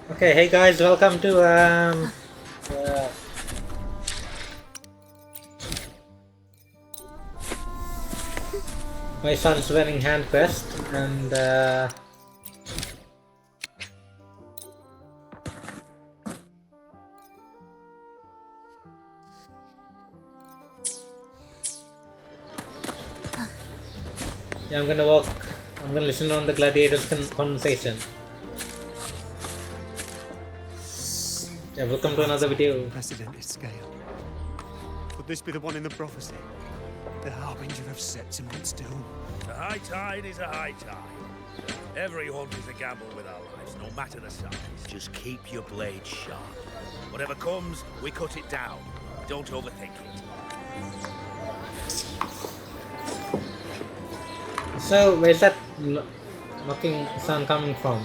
Okay, hey guys, welcome to uh, my son's learning hand quest, and yeah, I'm gonna listen on the gladiators' conversation. Yeah, welcome to another video. Unprecedented scale. Would this be the one in the prophecy? The harbinger of Septimon's doom. A high tide is a high tide. Every hunt is a gamble with our lives, no matter the size. Just keep your blade sharp. Whatever comes, we cut it down. Don't overthink it. So, where's that knocking sound coming from?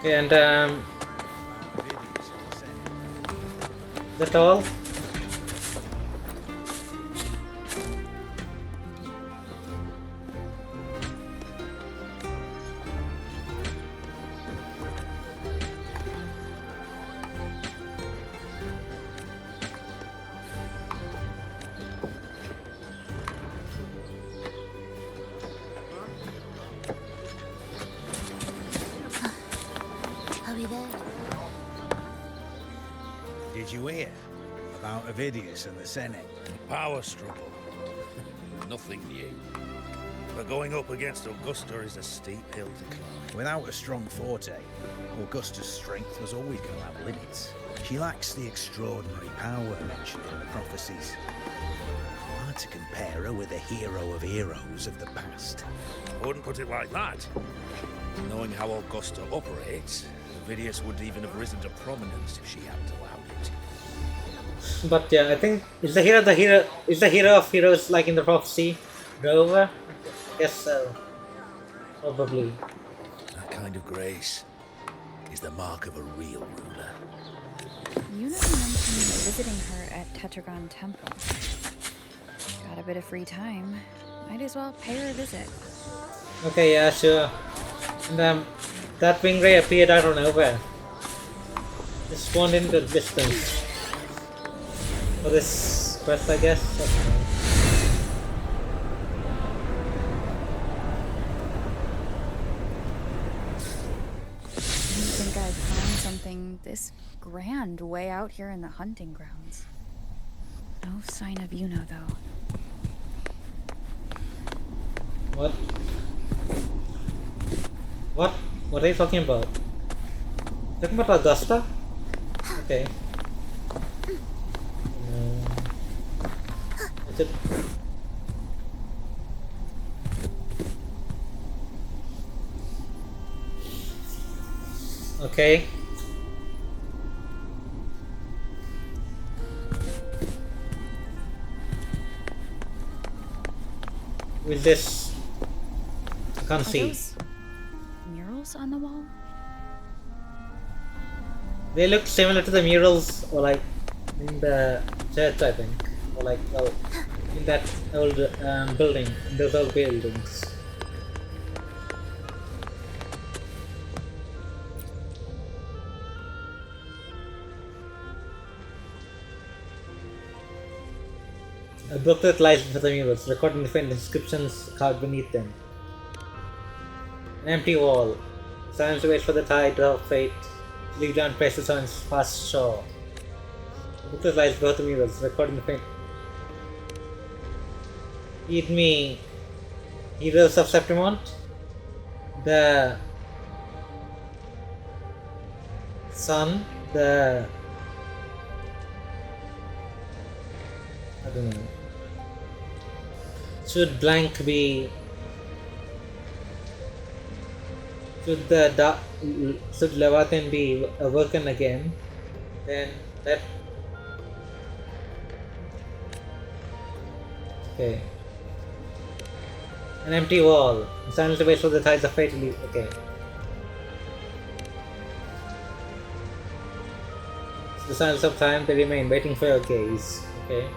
Okay, and is that all? Are we there? Did you hear about Avidius and the Senate? Power struggle. Nothing new. But going up against Augusta is a steep hill to climb. Without a strong forte, Augusta's strength was always going to have limits. She lacks the extraordinary power mentioned in the prophecies. Hard to compare her with a hero of heroes of the past. I wouldn't put it like that. Knowing how Augusta operates, Avidius would even have risen to prominence if she hadn't allowed it. But yeah, I think is the hero of heroes like in the prophecy Rover? Guess so. Probably. That kind of grace is the mark of a real ruler. You mentioned visiting her at Tetragon Temple. Got a bit of free time. Might as well pay her a visit. Okay, yeah, sure. And that wing ray appeared out of nowhere. Just spawned into the distance. For this quest, I guess. I didn't think I'd find something this grand way out here in the hunting grounds. No sign of Yuna, though. What? What? What are you talking about? Talking about Augusta? Okay. Is it? Okay. With this, I can't Are see. those murals on the wall? They look similar to the murals, or like in the church, I think, or like well, in that old building, in those old buildings. A booklet lies before the murals, recording the faint inscriptions carved beneath them. An empty wall. Silence waits for the tide of fate to leave down precious on its fast shore. The booklet lies before the murals, recording the faint. Heed me, heroes of Septimont. The sun, I don't know. Should blank be? Should Leviathan be awoken again? Then that. Okay. An empty wall. Silence waits for the tides of fate to leave. Okay. It's the silence of time they remain, waiting for your gaze. Okay.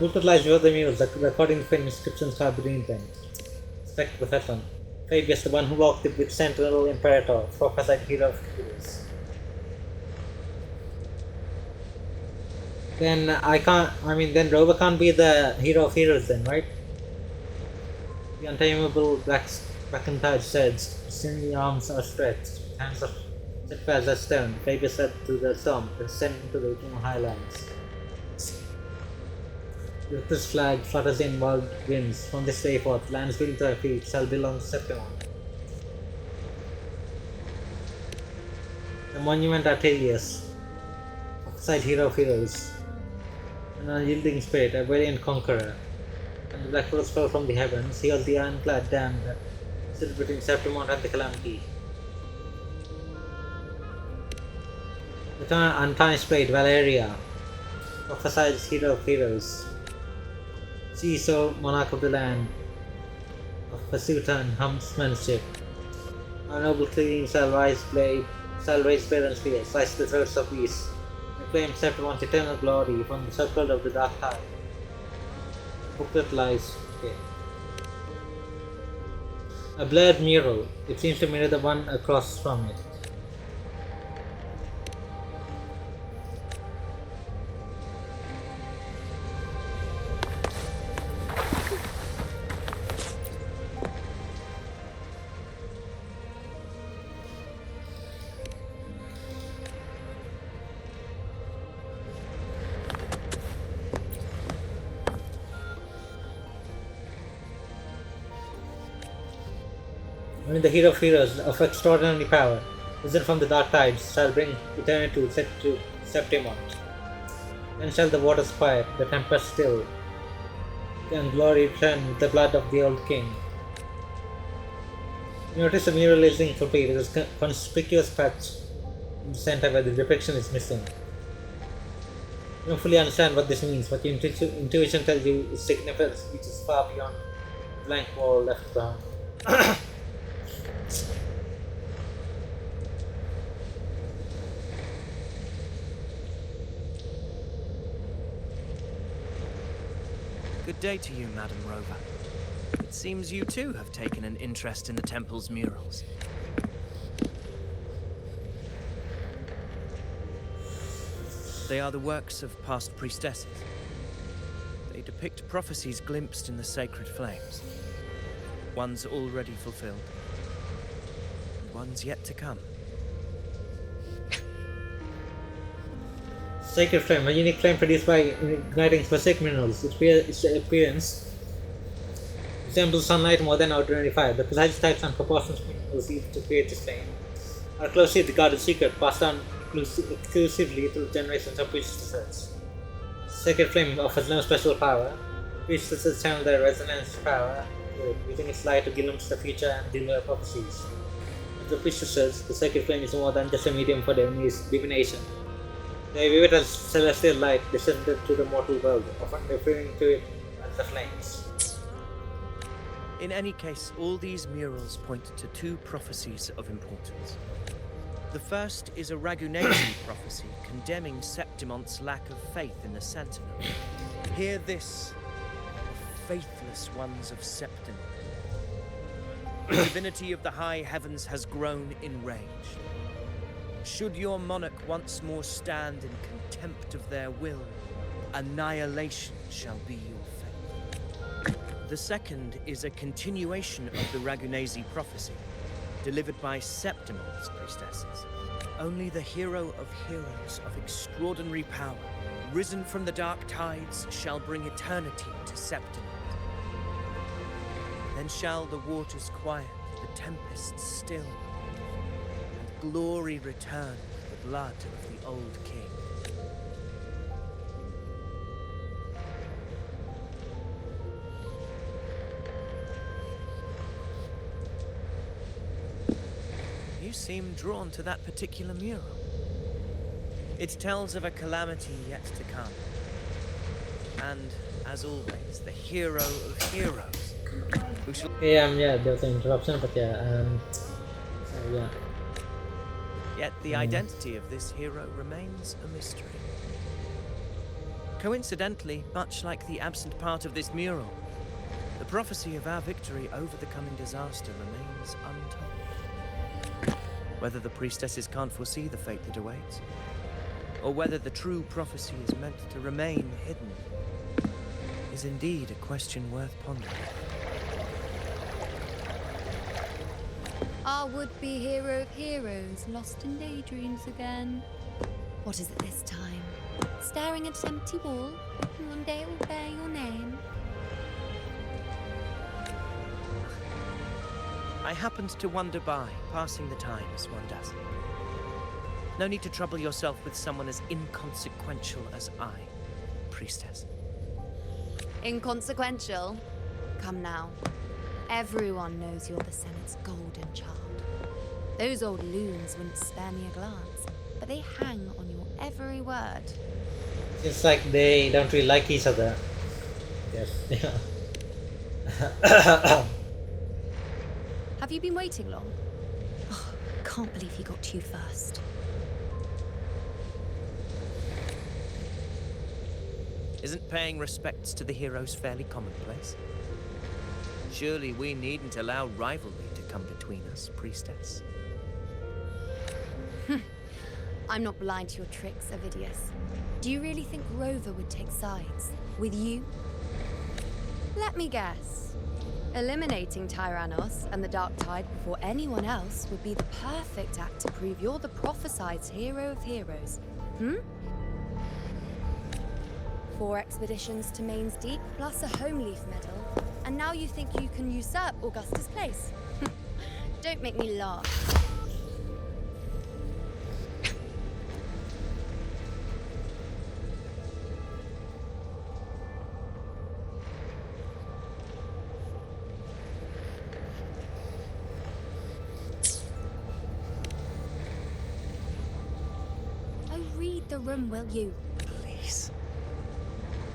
book that lies before the muse, according to the inscriptions are beneath them. Respect the Profession. Fabius, the one who walked with Sentinel Imperator, prophesied hero of heroes. Then then Rover can't be the hero of heroes then, right? The untamable Blackentide said, "Sinewy arms are stretched, hands are steadfast as stone." Fabius said to the storm, "Descend into the eternal highlands." With this flag flutters in wild winds. From this day forth, lands built to our feet shall belong to Septimon. The monument Atelius, prophesied hero of heroes, an unyielding spirit, a valiant conqueror. When the black rose fell from the heavens, he was the ironclad dam that stood between Septimon and the Calamity. The untarnished blade, Valeria, prophesied hero of heroes. She so monarch of the land, of pursuit and huntsmanship. Our noble queen shall raise blade and spear, slice the throats of beasts, and claim Septimon's eternal glory from the circle of the dark tide. Booklet lies. Okay. A blurred mural. It seems to mirror the one across from it. Only the hero of heroes of extraordinary power, risen from the dark tides, shall bring eternity to Septimon. Then shall the waters quiet, the tempest still, and glory return with the blood of the old king. You notice the mural is incomplete. It is a conspicuous patch in the center where the depiction is missing. You don't fully understand what this means, but your intuition tells you its significance reaches far beyond the blank wall left behind. Good day to you, Madam Rover. It seems you too have taken an interest in the temple's murals. They are the works of past priestesses. They depict prophecies glimpsed in the sacred flames. Ones already fulfilled, and ones yet to come. Sacred Flame, a unique flame produced by igniting specific minerals. Its appearance resembles sunlight more than ordinary fire. The precise types and proportions of minerals used to create this flame are a closely regarded secret passed on exclusively through generations of priestesses. Sacred Flame offers no special power. Priestesses channel their resonance power, using its light to glimpse the future and deliver prophecies. For the priestesses, the Sacred Flame is more than just a medium for divination. They view it as celestial light descended to the mortal world, often referring to it as the flames. In any case, all these murals point to two prophecies of importance. The first is a Ragunasi prophecy condemning Septimon's lack of faith in the Sentinel. Hear this, O faithless ones of Septimon. The divinity of the high heavens has grown enraged. Should your monarch once more stand in contempt of their will, annihilation shall be your fate. The second is a continuation of the Ragunasi prophecy, delivered by Septimon's priestesses. Only the hero of heroes of extraordinary power, risen from the dark tides, shall bring eternity to Septimon. Then shall the waters quiet, the tempests still, glory return with the blood of the old king. You seem drawn to that particular mural. It tells of a calamity yet to come. And, as always, the hero of heroes, who shall... Yeah, there was an interruption, but yeah. Yet the identity of this hero remains a mystery. Coincidentally, much like the absent part of this mural, the prophecy of our victory over the coming disaster remains untold. Whether the priestesses can't foresee the fate that awaits, or whether the true prophecy is meant to remain hidden, is indeed a question worth pondering. Our would-be hero of heroes lost in daydreams again. What is it this time? Staring at an empty wall, and one day it will bear your name. I happened to wander by, passing the time as one does. No need to trouble yourself with someone as inconsequential as I, priestess. Inconsequential? Come now. Everyone knows you're the Senate's golden child. Those old loons wouldn't spare me a glance, but they hang on your every word. It's like they don't really like each other. Yes. Have you been waiting long? Oh, can't believe he got to you first. Isn't paying respects to the heroes fairly commonplace? Surely we needn't allow rivalry to come between us, priestess. I'm not blind to your tricks, Avidius. Do you really think Rover would take sides? With you? Let me guess. Eliminating Tyrannos and the Dark Tide before anyone else would be the perfect act to prove you're the prophesied hero of heroes. 4 expeditions to Main's Deep, plus a Home Leaf medal, and now you think you can usurp Augusta's place? Don't make me laugh. Oh, read the room, will you? Please.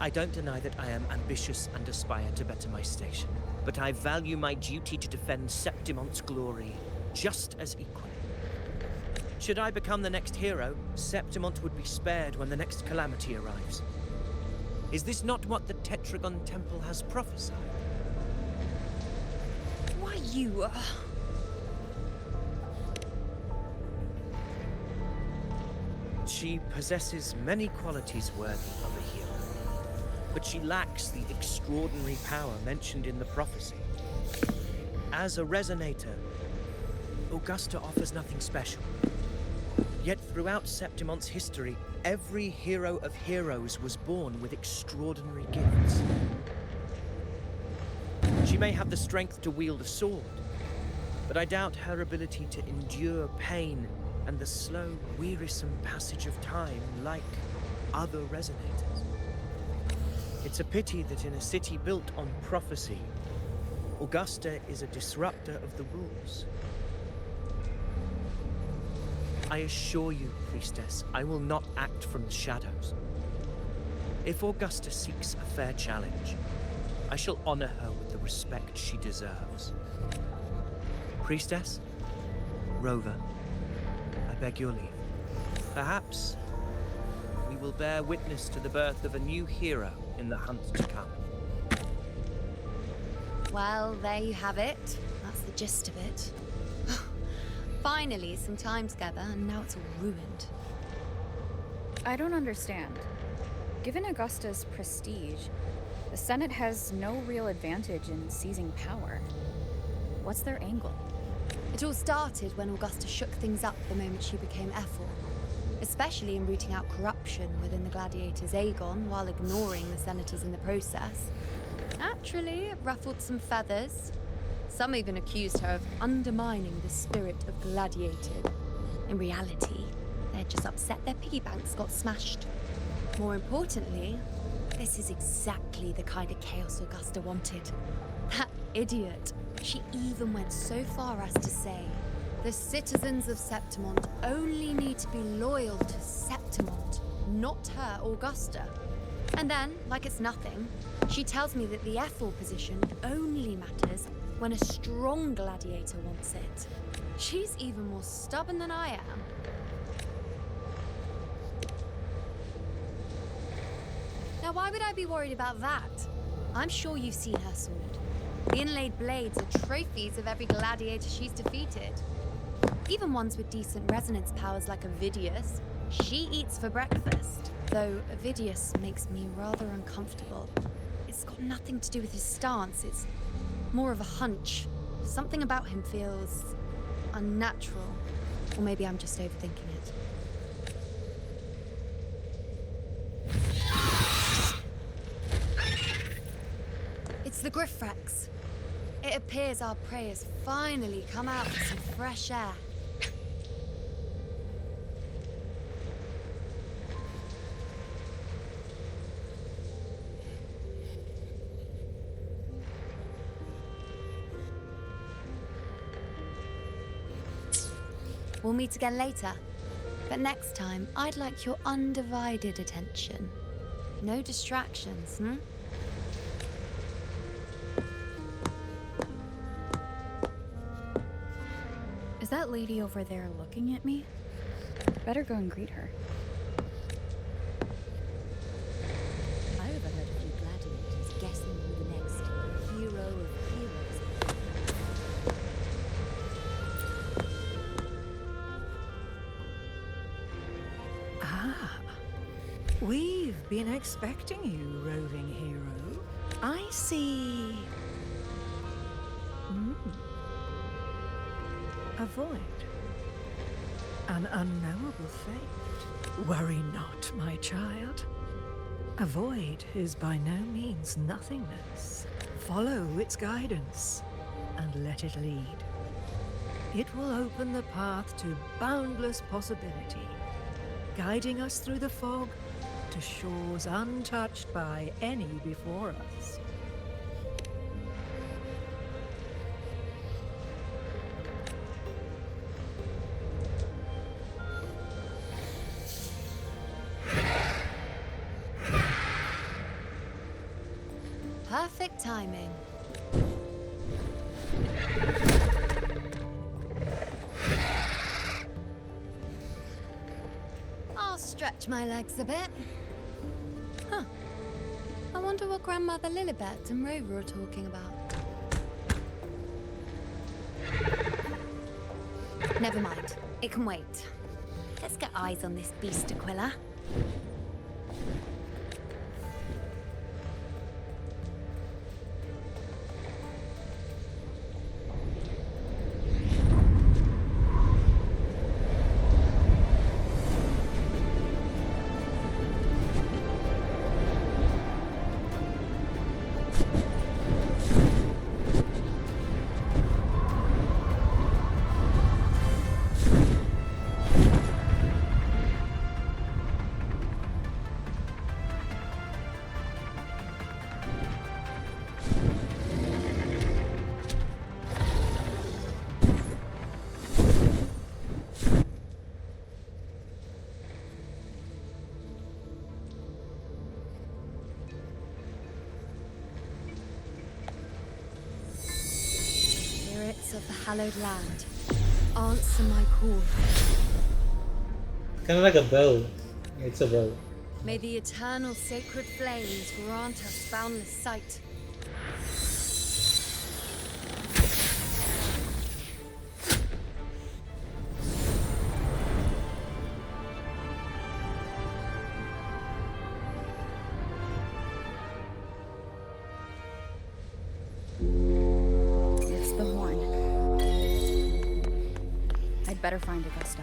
I don't deny that I am ambitious and aspire to better my station, but I value my duty to defend Septimont's glory just as equally. Should I become the next hero, Septimont would be spared when the next calamity arrives. Is this not what the Tetragon Temple has prophesied? Why, you... She possesses many qualities worthy of a hero, but she lacks the extraordinary power mentioned in the prophecy. As a resonator, Augusta offers nothing special. Yet throughout Septimont's history, every hero of heroes was born with extraordinary gifts. She may have the strength to wield a sword, but I doubt her ability to endure pain and the slow, wearisome passage of time like other resonators. It's a pity that in a city built on prophecy, Augusta is a disruptor of the rules. I assure you, priestess, I will not act from the shadows. If Augusta seeks a fair challenge, I shall honor her with the respect she deserves. Priestess, Rover, I beg your leave. Perhaps we will bear witness to the birth of a new hero in the hunt to come. Well, there you have it. That's the gist of it. Finally, some time together, and now it's all ruined. I don't understand. Given Augusta's prestige, the Senate has no real advantage in seizing power. What's their angle? It all started when Augusta shook things up the moment she became Ethel, especially in rooting out corruption within the gladiators' Aegon while ignoring the senators in the process. Naturally, it ruffled some feathers. Some even accused her of undermining the spirit of gladiator. In reality, they're just upset their piggy banks got smashed. More importantly, this is exactly the kind of chaos Augusta wanted. That idiot. She even went so far as to say, the citizens of Septimont only need to be loyal to Septimont, not her, Augusta. And then, like it's nothing, she tells me that the Ethel position only matters when a strong gladiator wants it. She's even more stubborn than I am. Now, why would I be worried about that? I'm sure you've seen her sword. The inlaid blades are trophies of every gladiator she's defeated. Even ones with decent resonance powers like Avidius, she eats for breakfast. Though Avidius makes me rather uncomfortable. It's got nothing to do with his stance, it's more of a hunch. Something about him feels unnatural. Or maybe I'm just overthinking it. It's the Griffrex. It appears our prey has finally come out for some fresh air. We'll meet again later. But next time, I'd like your undivided attention. No distractions, hmm? Is that lady over there looking at me? Better go and greet her. I overheard a few gladiators guessing who the next hero of heroes. Ah, we've been expecting you, roving hero. I see. A void. An unknowable fate. Worry not, my child. A void is by no means nothingness. Follow its guidance and let it lead. It will open the path to boundless possibility, guiding us through the fog to shores untouched by any before us. Perfect timing. I'll stretch my legs a bit. Huh. I wonder what Grandmother Lilibet and Rover are talking about. Never mind. It can wait. Let's get eyes on this beast, Aquila. Of the hallowed land, answer my call. Kind of like a bow. It's a bow. May the eternal sacred flames grant us boundless sight. It's the horn. I'd better find Augusta.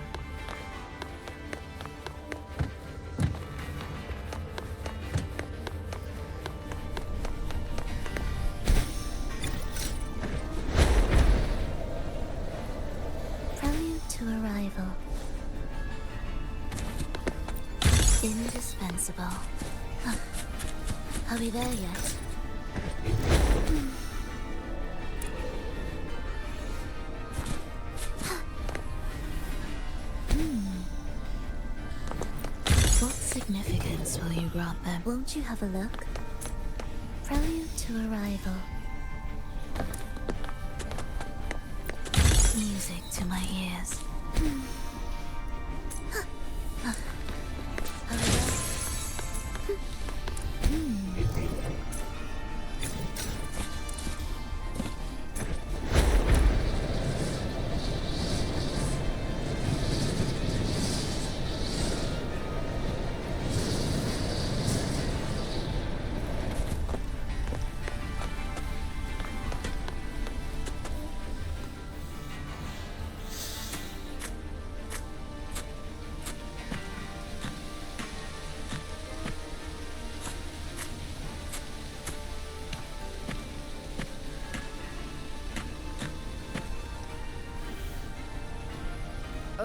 Prelude to arrival. Indispensable. Huh. Are we there yet? What significance will you grant them? Won't you have a look? Prelude to arrival. Music to my ears. Are we there?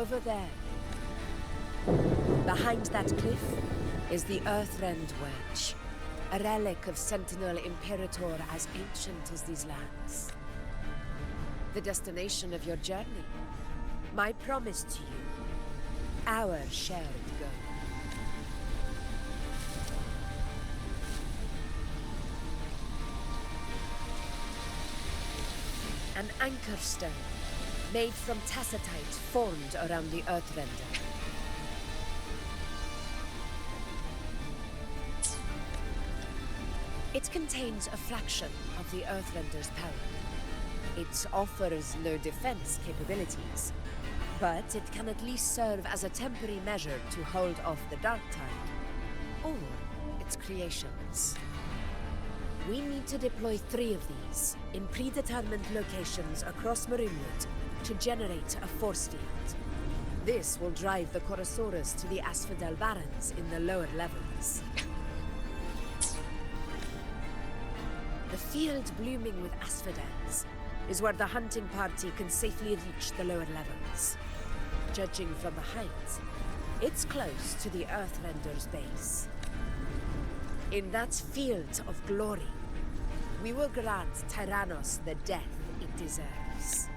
over there. Behind that cliff is the Earthrend Wedge, a relic of Sentinel Imperator as ancient as these lands. The destination of your journey. My promise to you. Our shared goal. An anchor stone, made from tacitite formed around the Earthrender. It contains a fraction of the Earthrender's power. It offers no defense capabilities, but it can at least serve as a temporary measure to hold off the Dark Tide, or its creations. We need to deploy 3 of these in predetermined locations across Marinewood to generate a force field. This will drive the Chorosaurus to the Asphodel Barrens in the lower levels. The field blooming with asphodels is where the hunting party can safely reach the lower levels. Judging from the height, it's close to the Earthrender's base. In that field of glory, we will grant Tyrannos the death it deserves.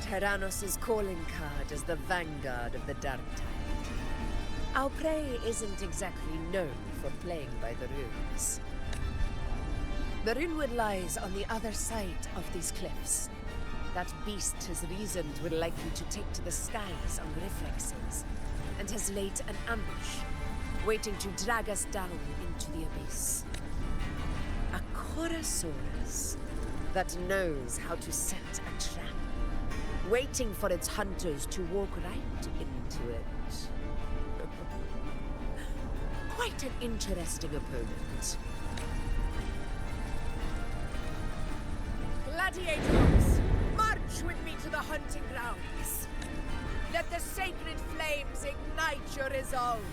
Tyrannos' calling card is the vanguard of the Dark Tide. Our prey isn't exactly known for playing by the rules. Marinewood lies on the other side of these cliffs. That beast has reasoned we're likely to take to the skies on reflexes, and has laid an ambush, waiting to drag us down into the abyss. A Chorosaurus that knows how to set a trap, waiting for its hunters to walk right into it. Quite an interesting opponent. Gladiators, march with me to the hunting grounds. Let the sacred flames ignite your resolve.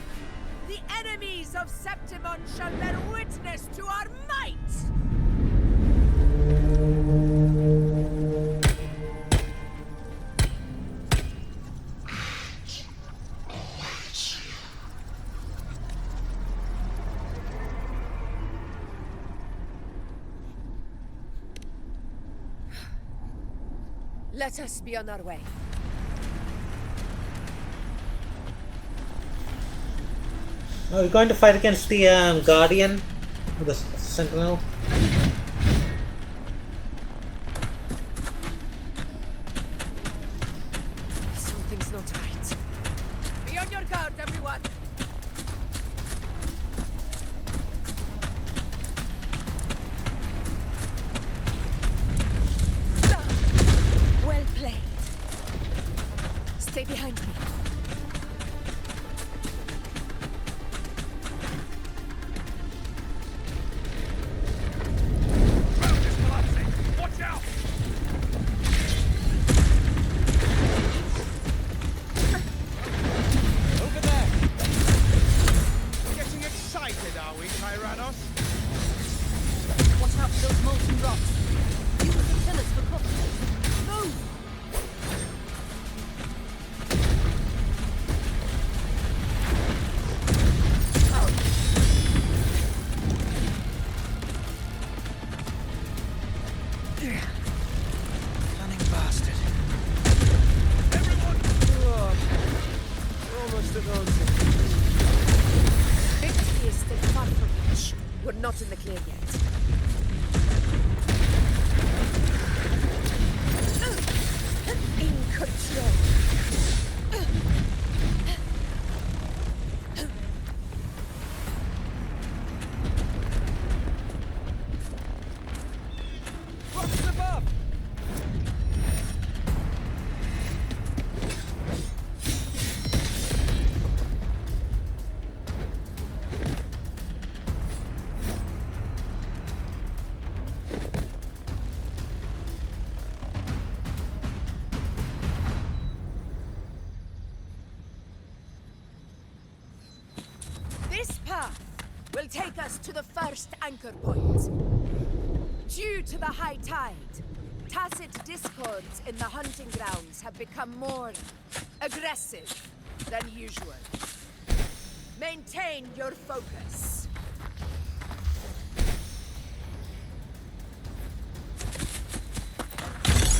The enemies of Septimon shall bear witness to our might! Let us be on our way. We're going to fight against the Guardian, or the Sentinel. Something's not right. Be on your guard, everyone! Well played. Stay behind me. Watch out! Over there! Getting excited, are we, Tyrannos? Watch out for those molten rocks. Use the pillars for cover. Move! Cunning bastard. Everyone! Almost at home. Victory is still far from reach. We're not in the clear yet. In control. Rocks above! This path will take us to the first anchor point. Due to the high tide, tacit discords in the hunting grounds have become more aggressive than usual. Maintain your focus.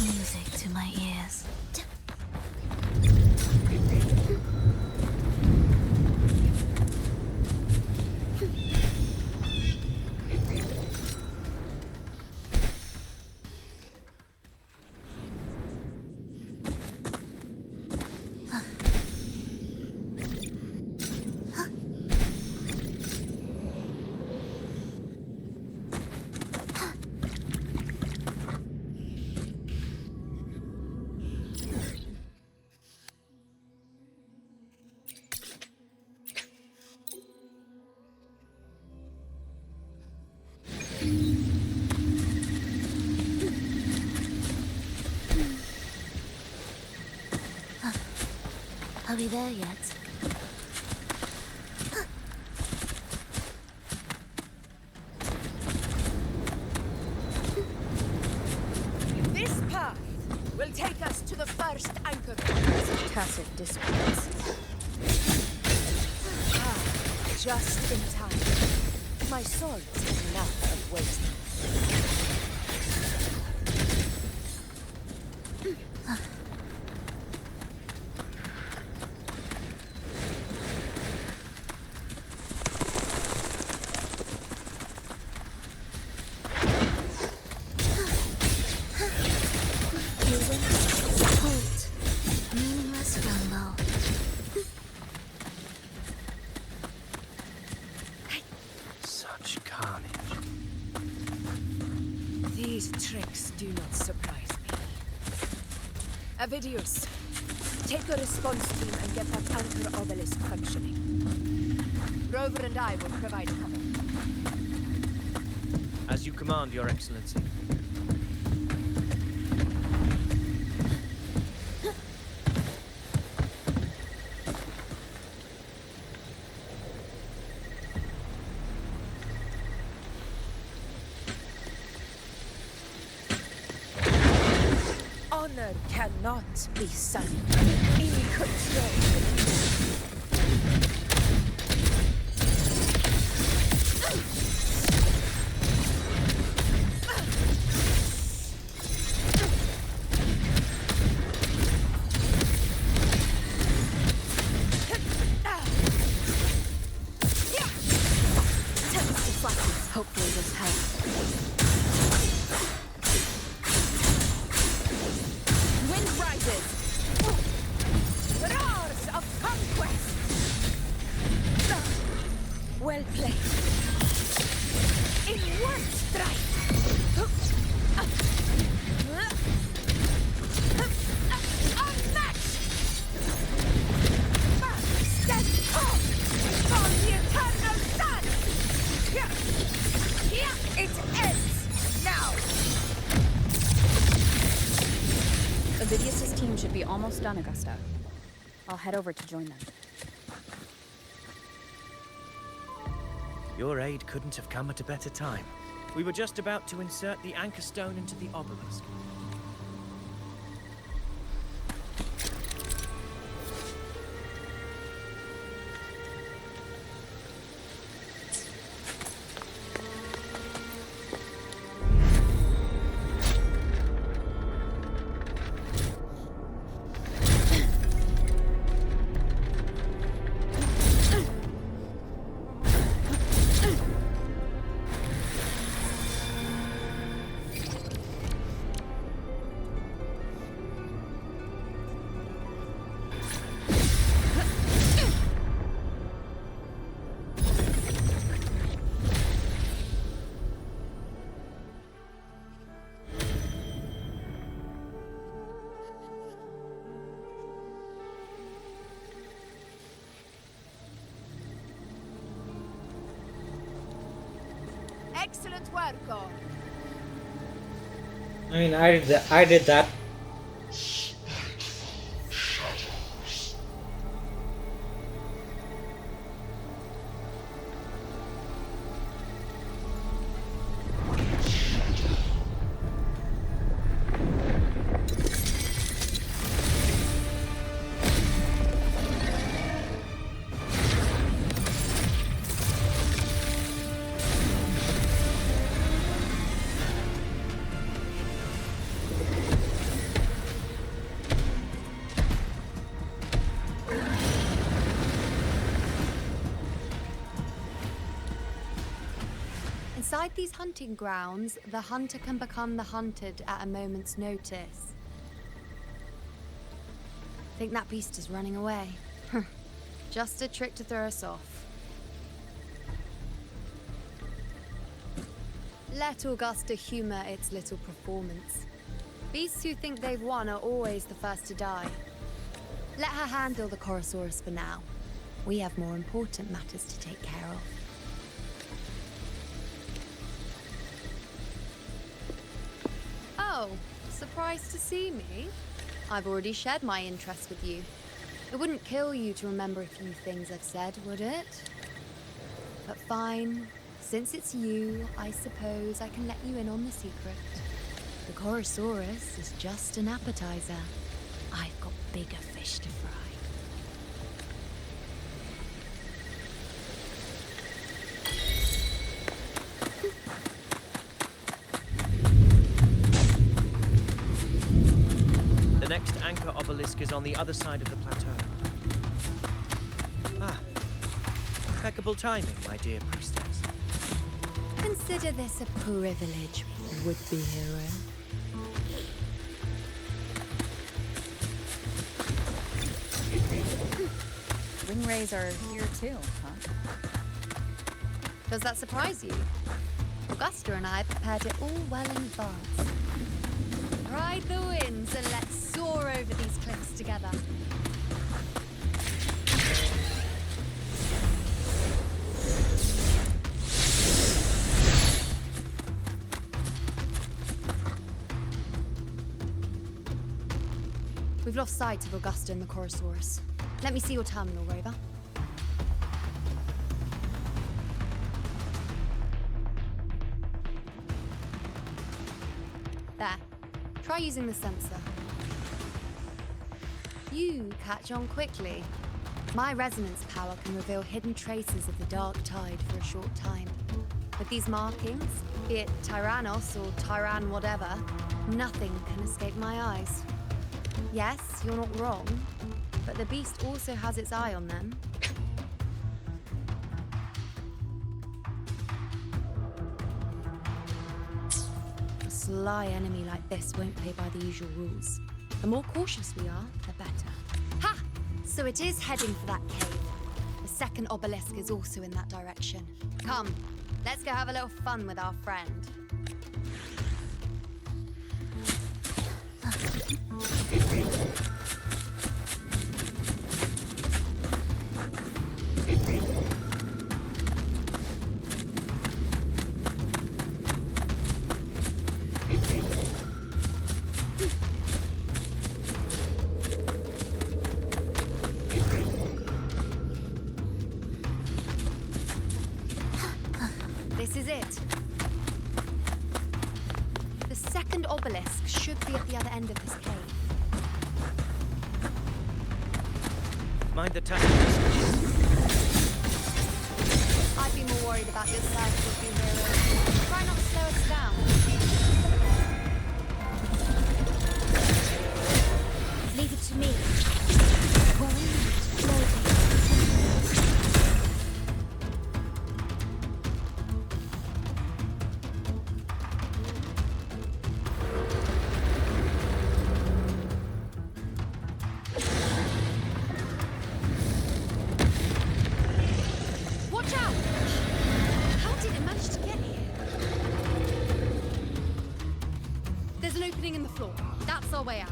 Music to my ears. Are we there yet? This path will take us to the first anchor point. Tacit discords. Just in time. My sword has enough of waste. Halt. Meaningless rumble. Such carnage. These tricks do not surprise me. Avidius, take a response team and get that anchor obelisk functioning. Rover and I will provide cover. As you command, Your Excellency. Honor cannot be sunk in control. Hopefully this helps. Wind rises. Roars of conquest. Well played. In one strike. Unmatched. Stand tall for the eternal sun. It ends now. Avidius' team should be almost done, Augusta. I'll head over to join them. Your aid couldn't have come at a better time. We were just about to insert the anchor stone into the obelisk. Excellent work, Gorn. I mean, I did that. Inside these hunting grounds, the hunter can become the hunted at a moment's notice. Think that beast is running away. Just a trick to throw us off. Let Augusta humor its little performance. Beasts who think they've won are always the first to die. Let her handle the Chorosaurus for now. We have more important matters to take care of. Oh, surprised to see me? I've already shared my interest with you. It wouldn't kill you to remember a few things I've said, would it? But fine. Since it's you, I suppose I can let you in on the secret. The Chorosaurus is just an appetizer. I've got bigger fish to fry. The next anchor obelisk is on the other side of the plateau. Ah, impeccable timing, my dear priestess. Consider this a privilege, would-be hero. Ringwraiths are here too, huh? Does that surprise you? Augusta and I prepared it all well in advance. Ride the winds and let's soar over these cliffs together. We've lost sight of Augusta and the Chorosaurus. Let me see your terminal, Rover. There. Try using the sensor. You catch on quickly. My resonance power can reveal hidden traces of the dark tide for a short time. With these markings, be it Tyrannos or Tyran whatever, nothing can escape my eyes. Yes, you're not wrong, but the beast also has its eye on them. A sly enemy like this won't play by the usual rules. The more cautious we are, the better. Ha! So it is heading for that cave. The second obelisk is also in that direction. Come, let's go have a little fun with our friend. This is it. The second obelisk should be at the other end of this cave. Mind the tassels. I'd be more worried about yourself, would-be hero. Try not to slow us down. Leave it to me. Worry not, loading. Watch out! How did it manage to get here? There's an opening in the floor. That's our way out.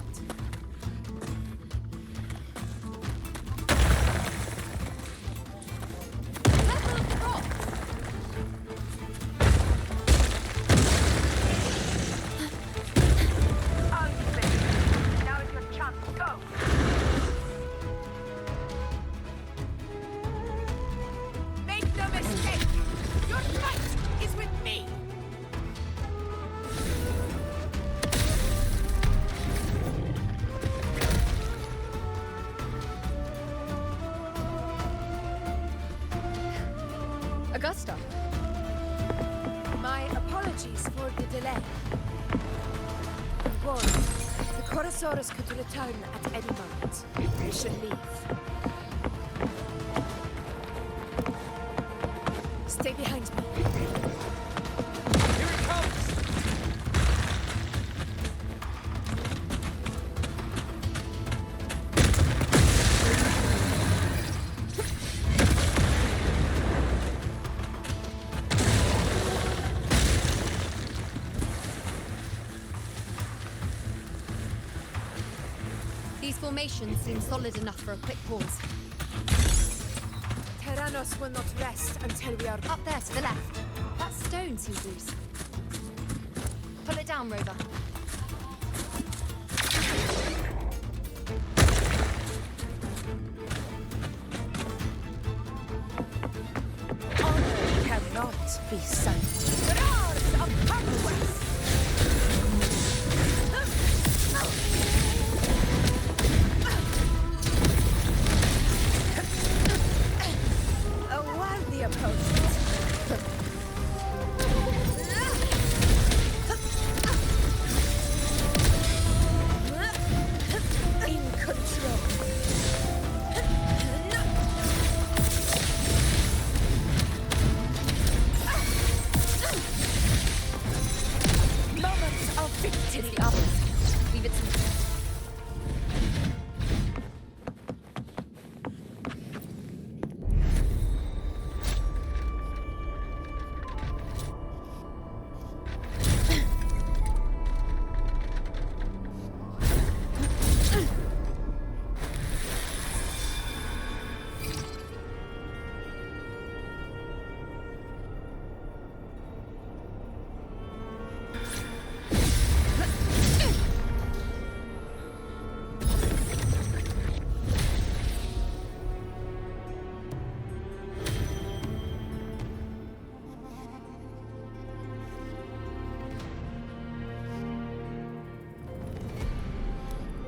Careful of the rocks! Now is your chance. Go! Make no mistake! Your fight is with me! Augusta. My apologies for the delay. Warren, the Chorosaurus could return at any moment. We should leave. Stay behind me. These formations seem solid enough for a quick pause. Tyrannos will not rest until we are Up there to the left. That stone seems loose. Pull it down, Rover. Honor cannot be sunk. Roars of conquest! A worthy opponent. In control. Moments of victory. It's the others. Leave it to me.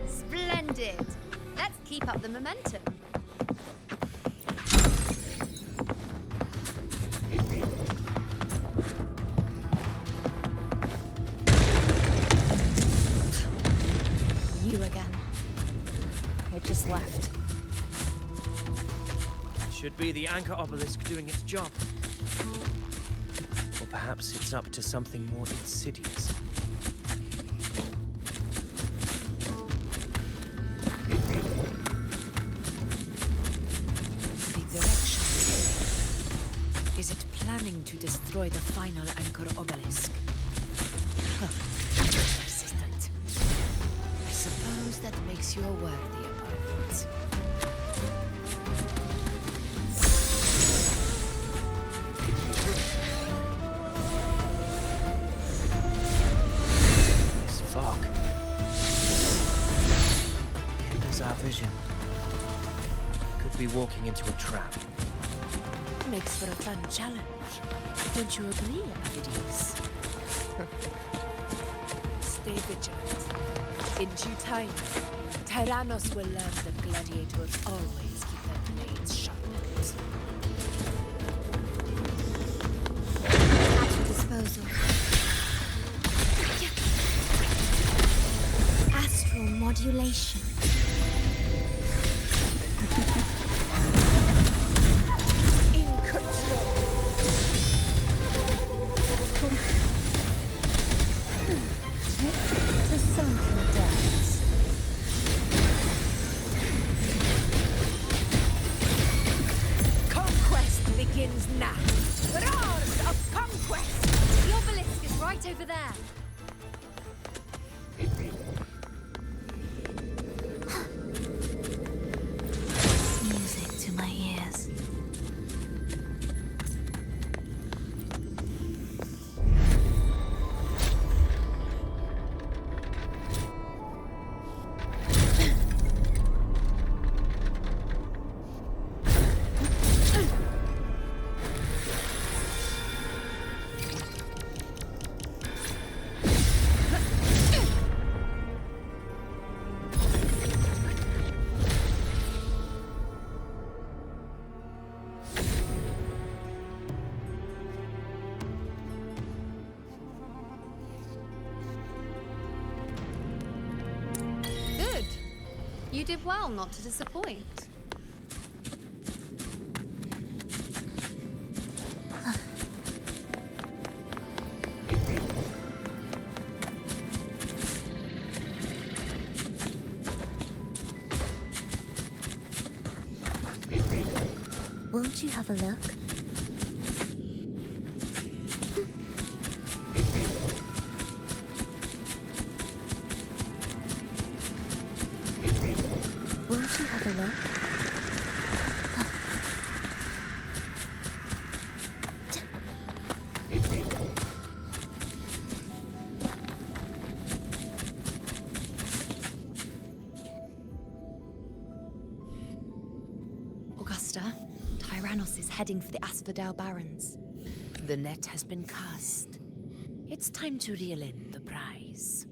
Splendid. Let's keep up the momentum. You again. It just left. Should be the anchor obelisk doing its job. Or perhaps it's up to something more insidious. The direction. Is it planning to destroy the final anchor obelisk? Huh. Persistent. I suppose that makes you a worthy opponent. This fog. Hinders our vision. Could be walking into a trap. Makes for a fun challenge. Don't you agree, Avidius? Stay vigilant. In due time, Tyrannos will learn that gladiators always keep their blades sharpened. At your disposal. Astral modulation. In control. To sunken depths. Conquest begins now. Roars of conquest! The obelisk is right over there. Music to my ears. Good. You did well not to disappoint. Won't you have a look? heading for the Asphodel Barrens. The net has been cast. It's time to reel in the prize.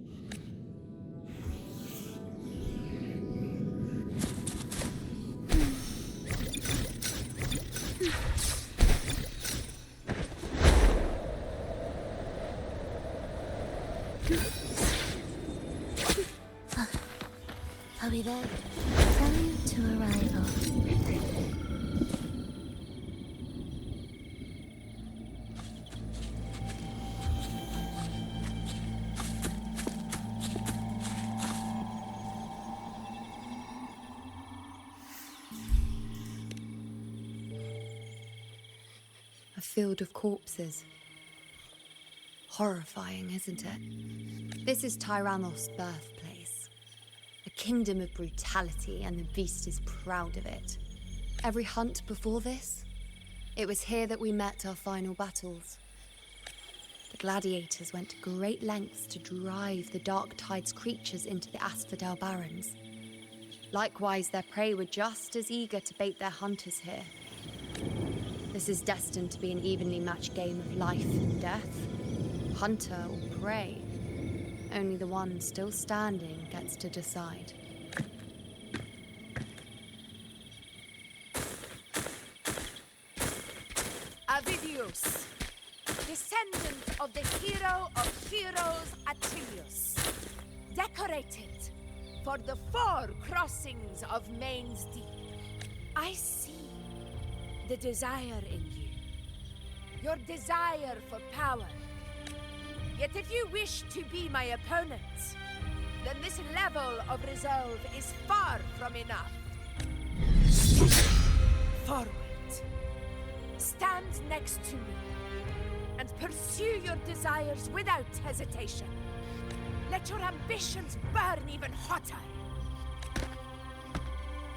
Are we there? Prelude to arrival. A field of corpses. Horrifying, isn't it? This is Tyrannos' birthplace. A kingdom of brutality, and the beast is proud of it. Every hunt before this, it was here that we met our final battles. The gladiators went to great lengths to drive the Dark Tide's creatures into the Asphodel Barrens. Likewise, their prey were just as eager to bait their hunters here. This is destined to be an evenly matched game of life and death. Hunter or prey. Only the one still standing gets to decide. Avidius, descendant of the hero of heroes Atreus, decorated for the 4 crossings of Main's Deep. I see the desire in you, your desire for power. Yet if you wish to be my opponent, then this level of resolve is far from enough. Forward. Stand next to me and pursue your desires without hesitation. Let your ambitions burn even hotter.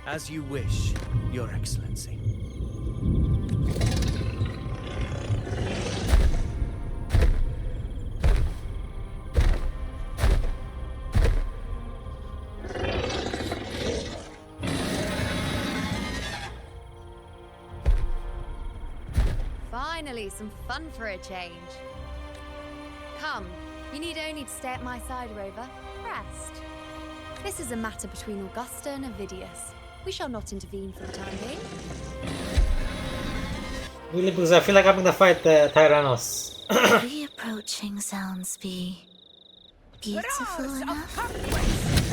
As you wish, Your Excellency. Finally, some fun for a change. Come, you need only to stay at my side, Rover. Rest. This is a matter between Augusta and Avidius. We shall not intervene for the time being. Really, because I feel like I'm gonna fight the Tyrannos. Reapproaching sounds be beautiful Roars enough. of conquest!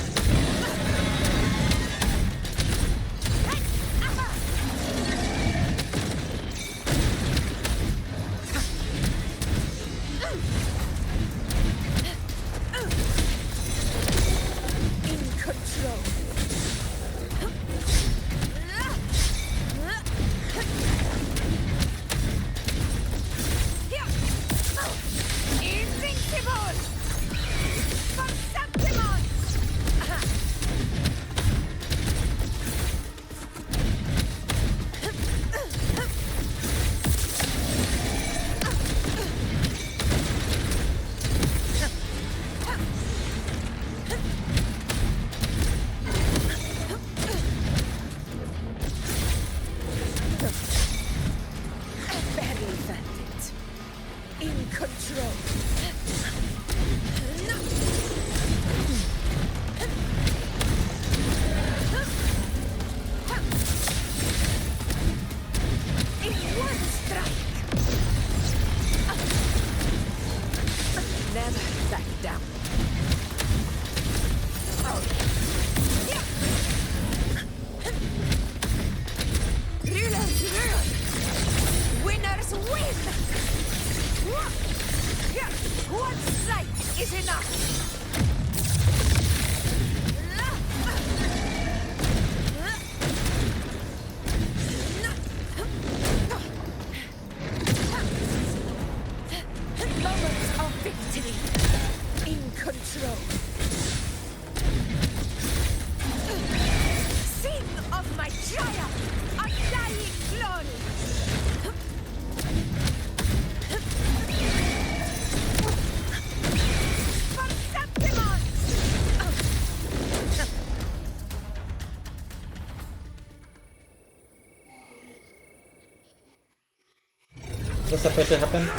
was supposed to happen.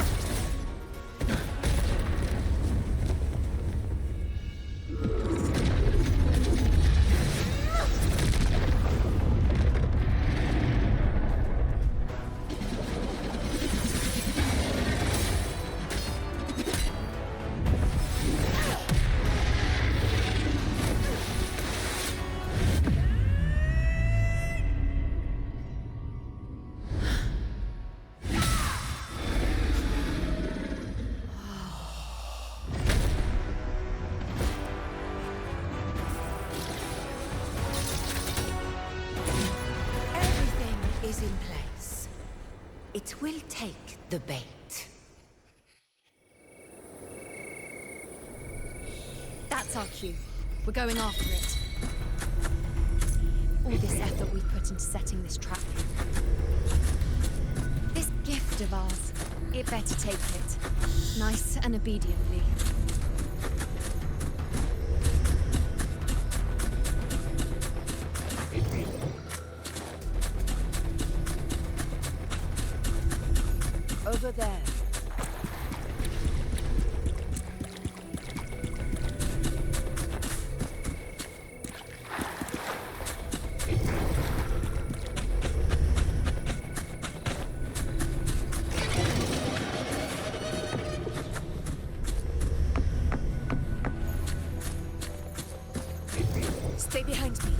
Everything is in place. It will take the bait. That's our cue. We're going after it. All this effort we've put into setting this trap. This gift of ours, it better take it. Nice and obediently. Over there. Stay behind me.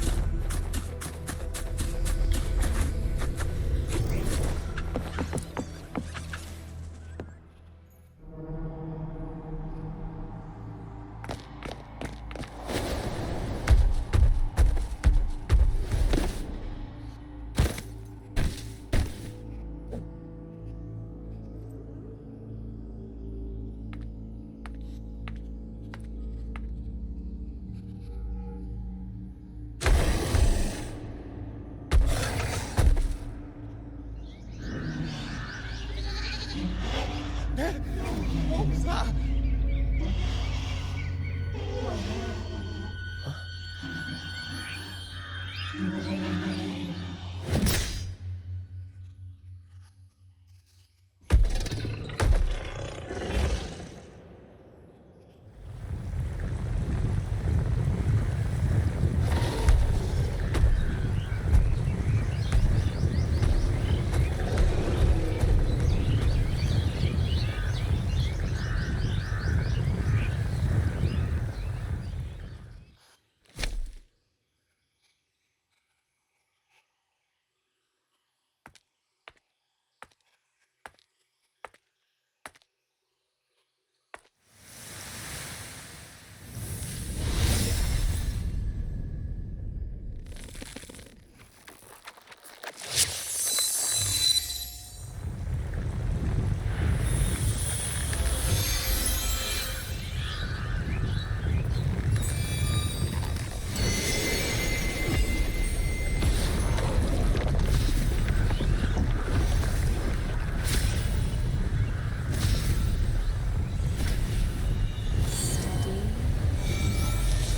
What was that?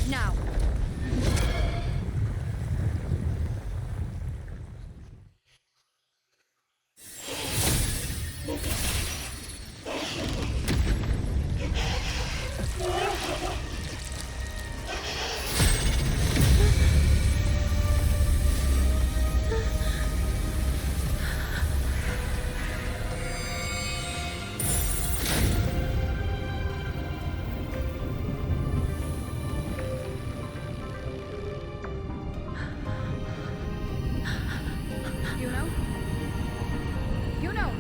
Now. You know? You know!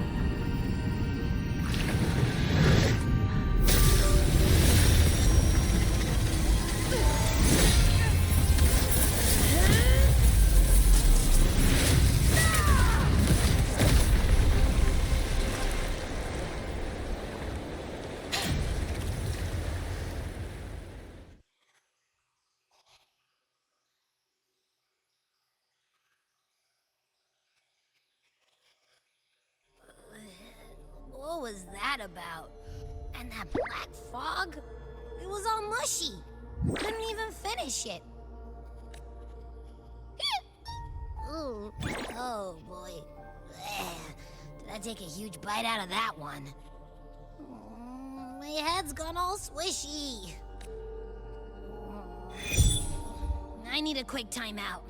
What was that about? And that black fog? It was all mushy. Couldn't even finish it. Ooh. Oh boy. Did I'd take a huge bite out of that one. My head's gone all swishy. I need a quick timeout.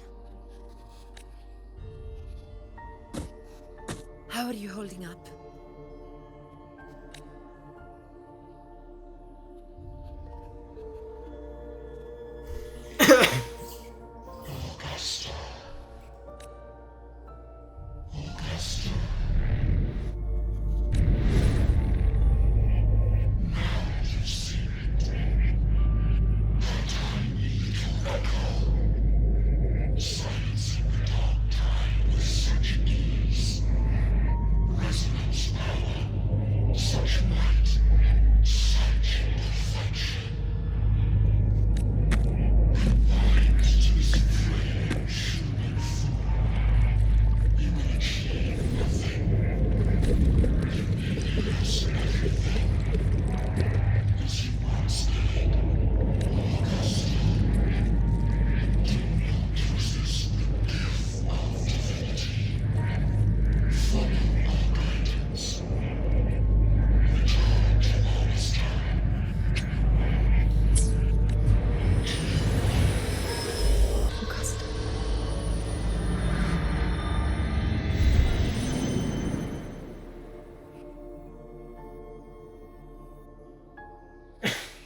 How are you holding up?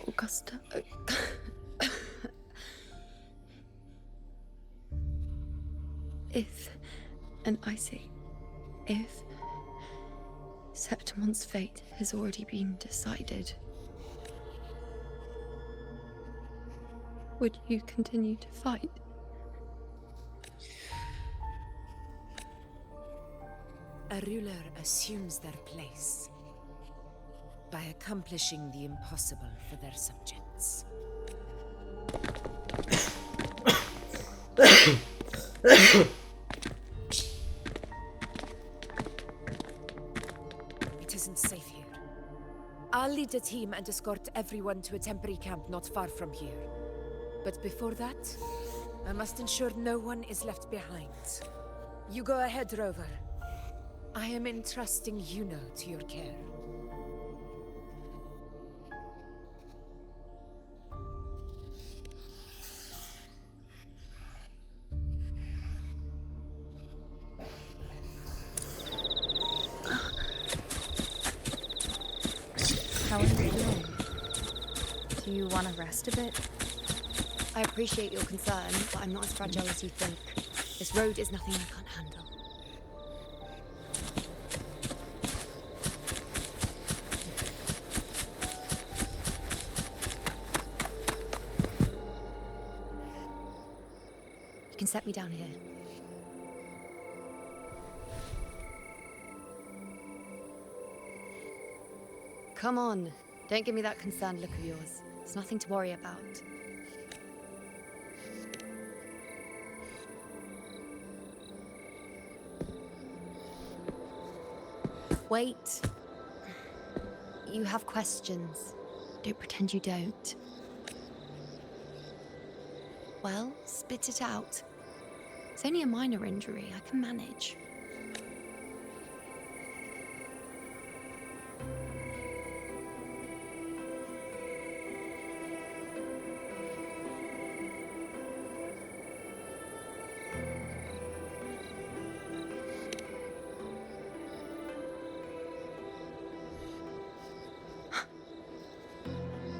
Augusta. If, and I say, if Septimon's fate has already been decided, would you continue to fight? A ruler assumes their place by accomplishing the impossible for their subjects. It isn't safe here. I'll lead a team and escort everyone to a temporary camp not far from here. But before that, I must ensure no one is left behind. You go ahead, Rover. I am entrusting Yuno to your care. How are you doing? Do you want to rest a bit? I appreciate your concern, but I'm not as fragile as you think. This road is nothing I can't handle. You can set me down here. Come on, don't give me that concerned look of yours. It's nothing to worry about. Wait. You have questions. Don't pretend you don't. Well, spit it out. It's only a minor injury. I can manage.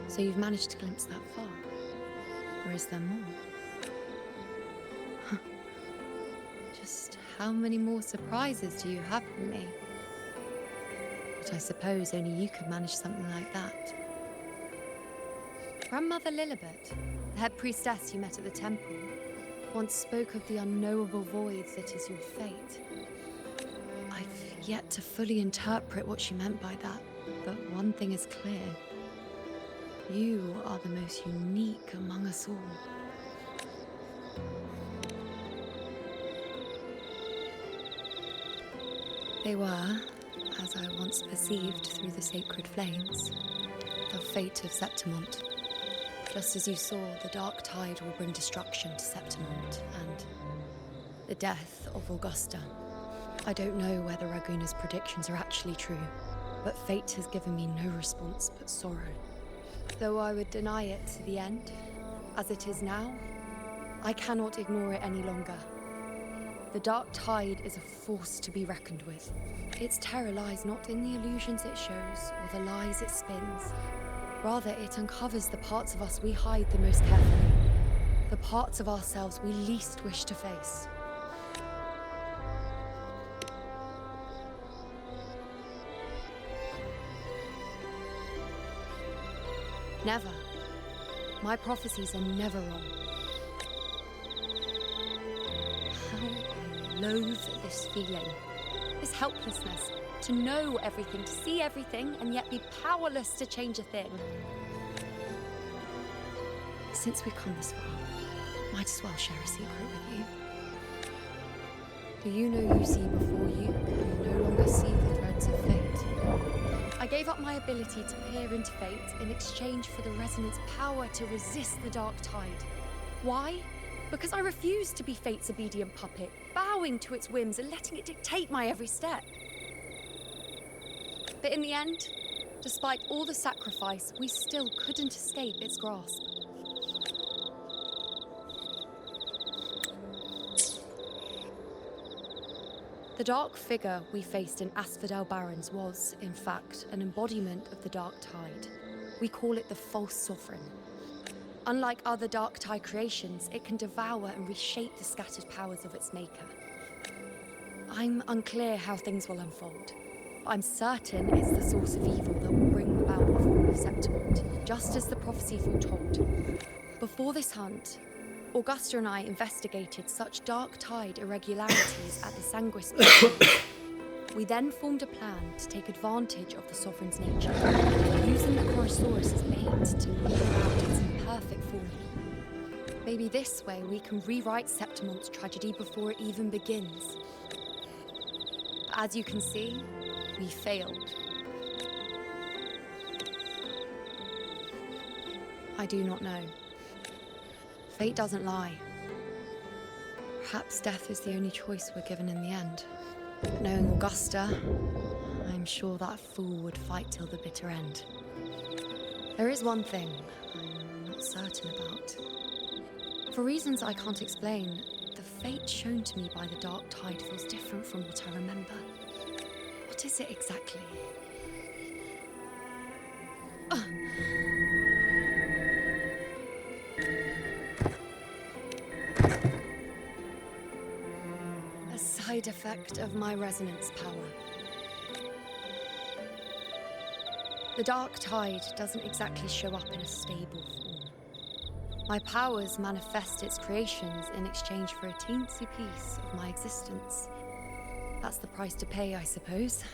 So you've managed to glimpse that far? Or is there more? Just how many more surprises do you have for me? But I suppose only you could manage something like that. Grandmother Lilibet, the head priestess you met at the temple, once spoke of the unknowable void that is your fate. I've yet to fully interpret what she meant by that, but one thing is clear. You are the most unique among us all. They were, as I once perceived through the sacred flames, the fate of Septimont. Just as you saw, the dark tide will bring destruction to Septimont, and the death of Augusta, I don't know whether Raguna's predictions are actually true, but fate has given me no response but sorrow. Though I would deny it to the end, as it is now, I cannot ignore it any longer. The dark tide is a force to be reckoned with. Its terror lies not in the illusions it shows or the lies it spins. Rather, it uncovers the parts of us we hide the most carefully, the parts of ourselves we least wish to face. Never. My prophecies are never wrong. How I loathe this feeling, this helplessness, to know everything, to see everything, and yet be powerless to change a thing. Since we've come this far, might as well share a secret with you. Do you know you see before you can no longer see the threads of fate? I gave up my ability to peer into fate in exchange for the resonance power to resist the dark tide. Why? Because I refused to be fate's obedient puppet, bowing to its whims and letting it dictate my every step. But in the end, despite all the sacrifice, we still couldn't escape its grasp. The dark figure we faced in Asphodel Barrens was, in fact, an embodiment of the dark tide. We call it the false sovereign. Unlike other dark tide creations, it can devour and reshape the scattered powers of its maker. I'm unclear how things will unfold, but I'm certain it's the source of evil that will bring about the fall of Septimont, just as the prophecy foretold. Before this hunt, Augusta and I investigated such dark tide irregularities at the Sanguis Pit. We then formed a plan to take advantage of the Sovereign's nature, using the Chorosaurus as bait to lure out its imperfect form. Maybe this way we can rewrite Septimont's tragedy before it even begins. But as you can see, we failed. I do not know. Fate doesn't lie. Perhaps death is the only choice we're given in the end. But knowing Augusta, I'm sure that fool would fight till the bitter end. There is one thing I'm not certain about. For reasons I can't explain, the fate shown to me by the dark tide feels different from what I remember. What is it exactly? Side effect of my resonance power. The dark tide doesn't exactly show up in a stable form. My powers manifest its creations in exchange for a teensy piece of my existence. That's the price to pay, I suppose.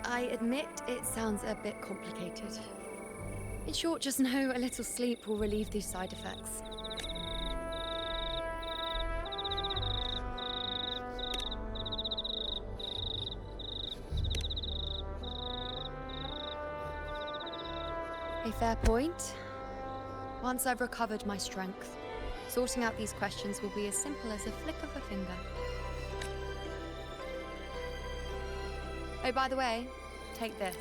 I admit it sounds a bit complicated. In short, just know a little sleep will relieve these side effects. A fair point. Once I've recovered my strength, sorting out these questions will be as simple as a flick of a finger. Oh, by the way, take this.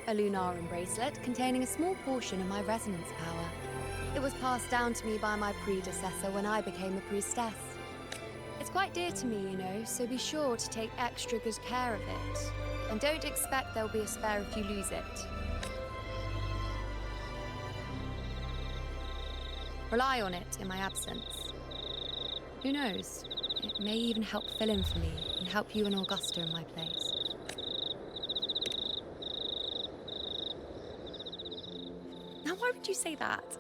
A Lunarum bracelet containing a small portion of my resonance power. It was passed down to me by my predecessor when I became a priestess. It's quite dear to me, you know, so be sure to take extra good care of it. And don't expect there'll be a spare if you lose it. Rely on it in my absence. Who knows? It may even help fill in for me and help you and Augusta in my place. Now, why would you say that?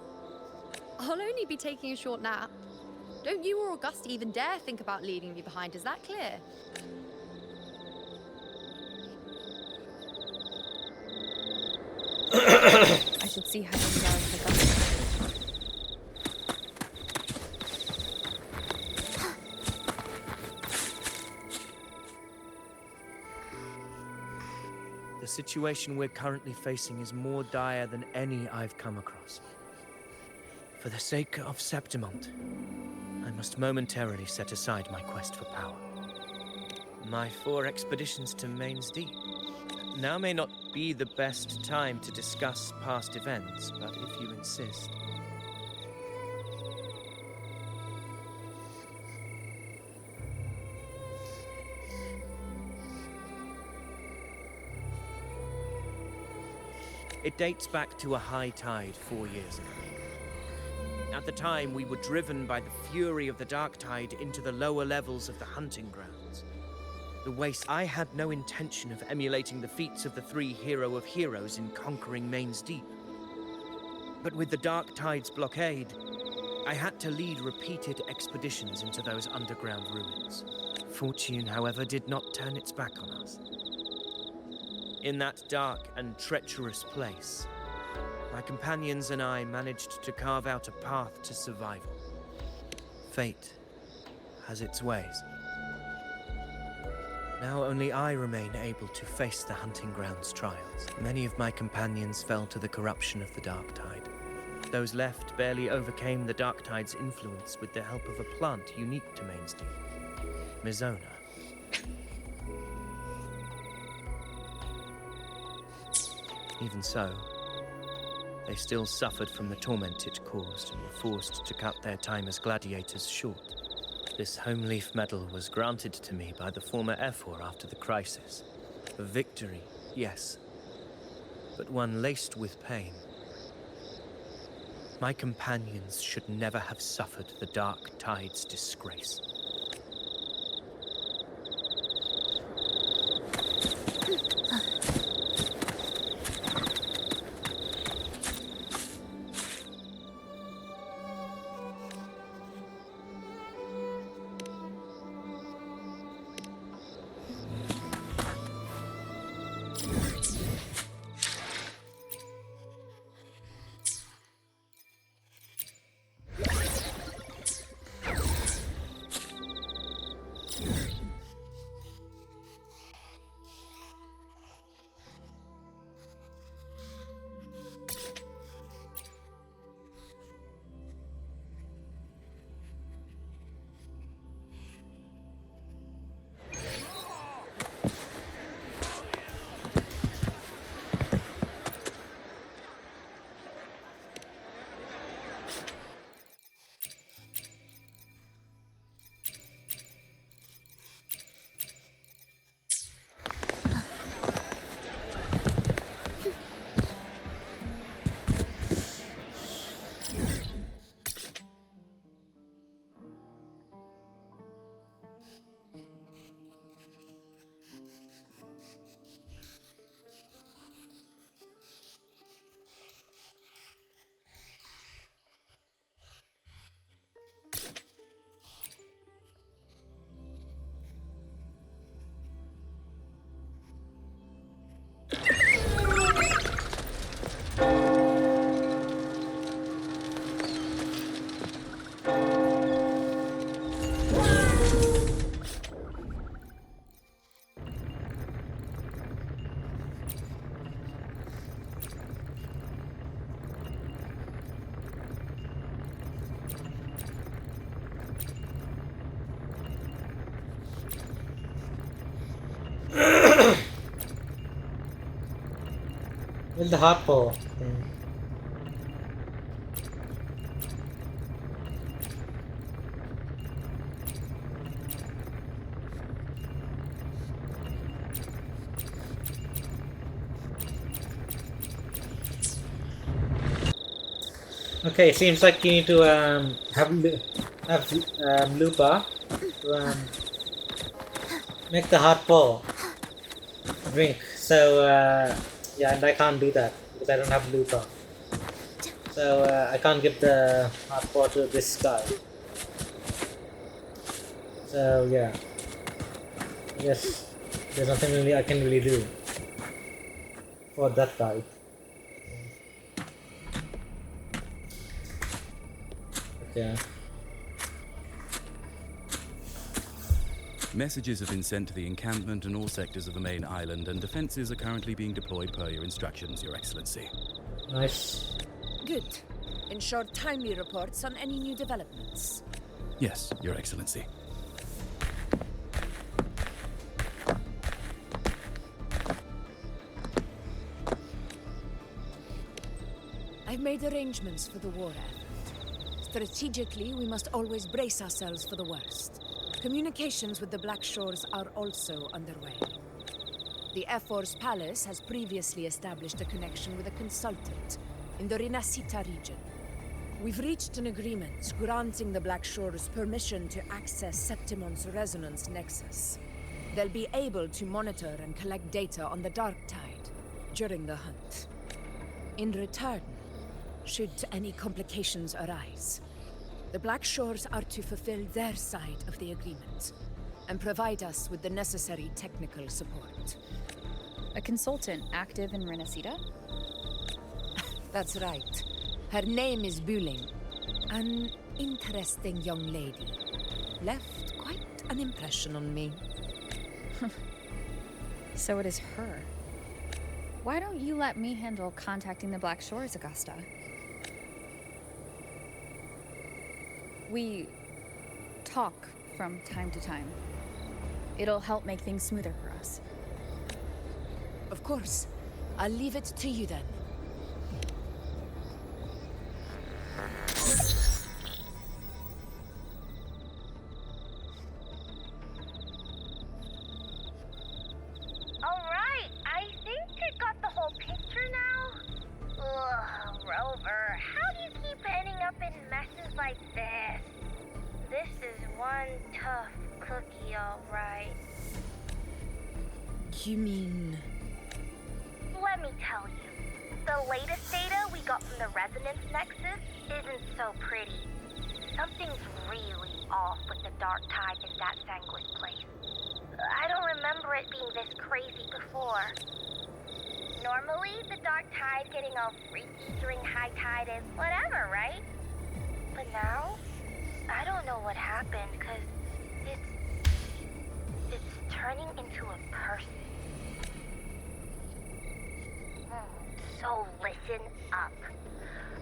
I'll only be taking a short nap. Don't you or Augusta even dare think about leaving me behind, is that clear? I should see how things are with Augusta. The situation we're currently facing is more dire than any I've come across. For the sake of Septimont, I must momentarily set aside my quest for power. My 4 expeditions to Main's Deep. Now may not be the best time to discuss past events, but if you insist. It dates back to a high tide 4 years ago. At the time, we were driven by the fury of the dark tide into the lower levels of the hunting grounds. The waste. I had no intention of emulating the feats of the 3 Hero of Heroes in conquering Main's Deep. But with the dark tide's blockade, I had to lead repeated expeditions into those underground ruins. Fortune, however, did not turn its back on us. In that dark and treacherous place, my companions and I managed to carve out a path to survival. Fate has its ways. Now only I remain able to face the hunting grounds trials. Many of my companions fell to the corruption of the dark tide. Those left barely overcame the dark tide's influence with the help of a plant unique to Main's Deep, Mizona. Even so, they still suffered from the torment it caused and were forced to cut their time as gladiators short. This home leaf medal was granted to me by the former Ephor after the crisis. A victory, yes, but one laced with pain. My companions should never have suffered the dark tide's disgrace. With the hardcore thing. Okay, seems like you need to have Lupa to make the hardcore drink. So yeah, and I can't do that because I don't have Lupa. So I can't give the hardcore to this guy. So yeah, I guess there's nothing really I can really do for that guy. Okay. Messages have been sent to the encampment and all sectors of the main island, and defenses are currently being deployed per your instructions, Your Excellency. Nice. Good. Ensure timely reports on any new developments. Yes, Your Excellency. I've made arrangements for the war effort. Strategically, we must always brace ourselves for the worst. Communications with the Black Shores are also underway. The Air Force Palace has previously established a connection with a consultant in the Rinascita region. We've reached an agreement granting the Black Shores permission to access Septimon's resonance nexus. They'll be able to monitor and collect data on the Dark Tide during the hunt. In return, should any complications arise, the Black Shores are to fulfill their side of the agreement and provide us with the necessary technical support. A consultant active in Renacita? That's right. Her name is Buling. An interesting young lady. Left quite an impression on me. So it is her. Why don't you let me handle contacting the Black Shores, Augusta? We talk from time to time. It'll help make things smoother for us. Of course. I'll leave it to you then. Alright, I think I got the whole picture now. Ugh, Rover, how do you keep ending up in messes like this? This is one tough cookie, alright. You mean... Let me tell you, the latest data we got from the resonance nexus isn't so pretty. Something's really off with the dark tide in that Sanguis place. I don't remember it being this crazy before. Normally, the dark tide getting all freaky during high tide is whatever, right? But now, I don't know what happened, because it's turning into a person. So listen up.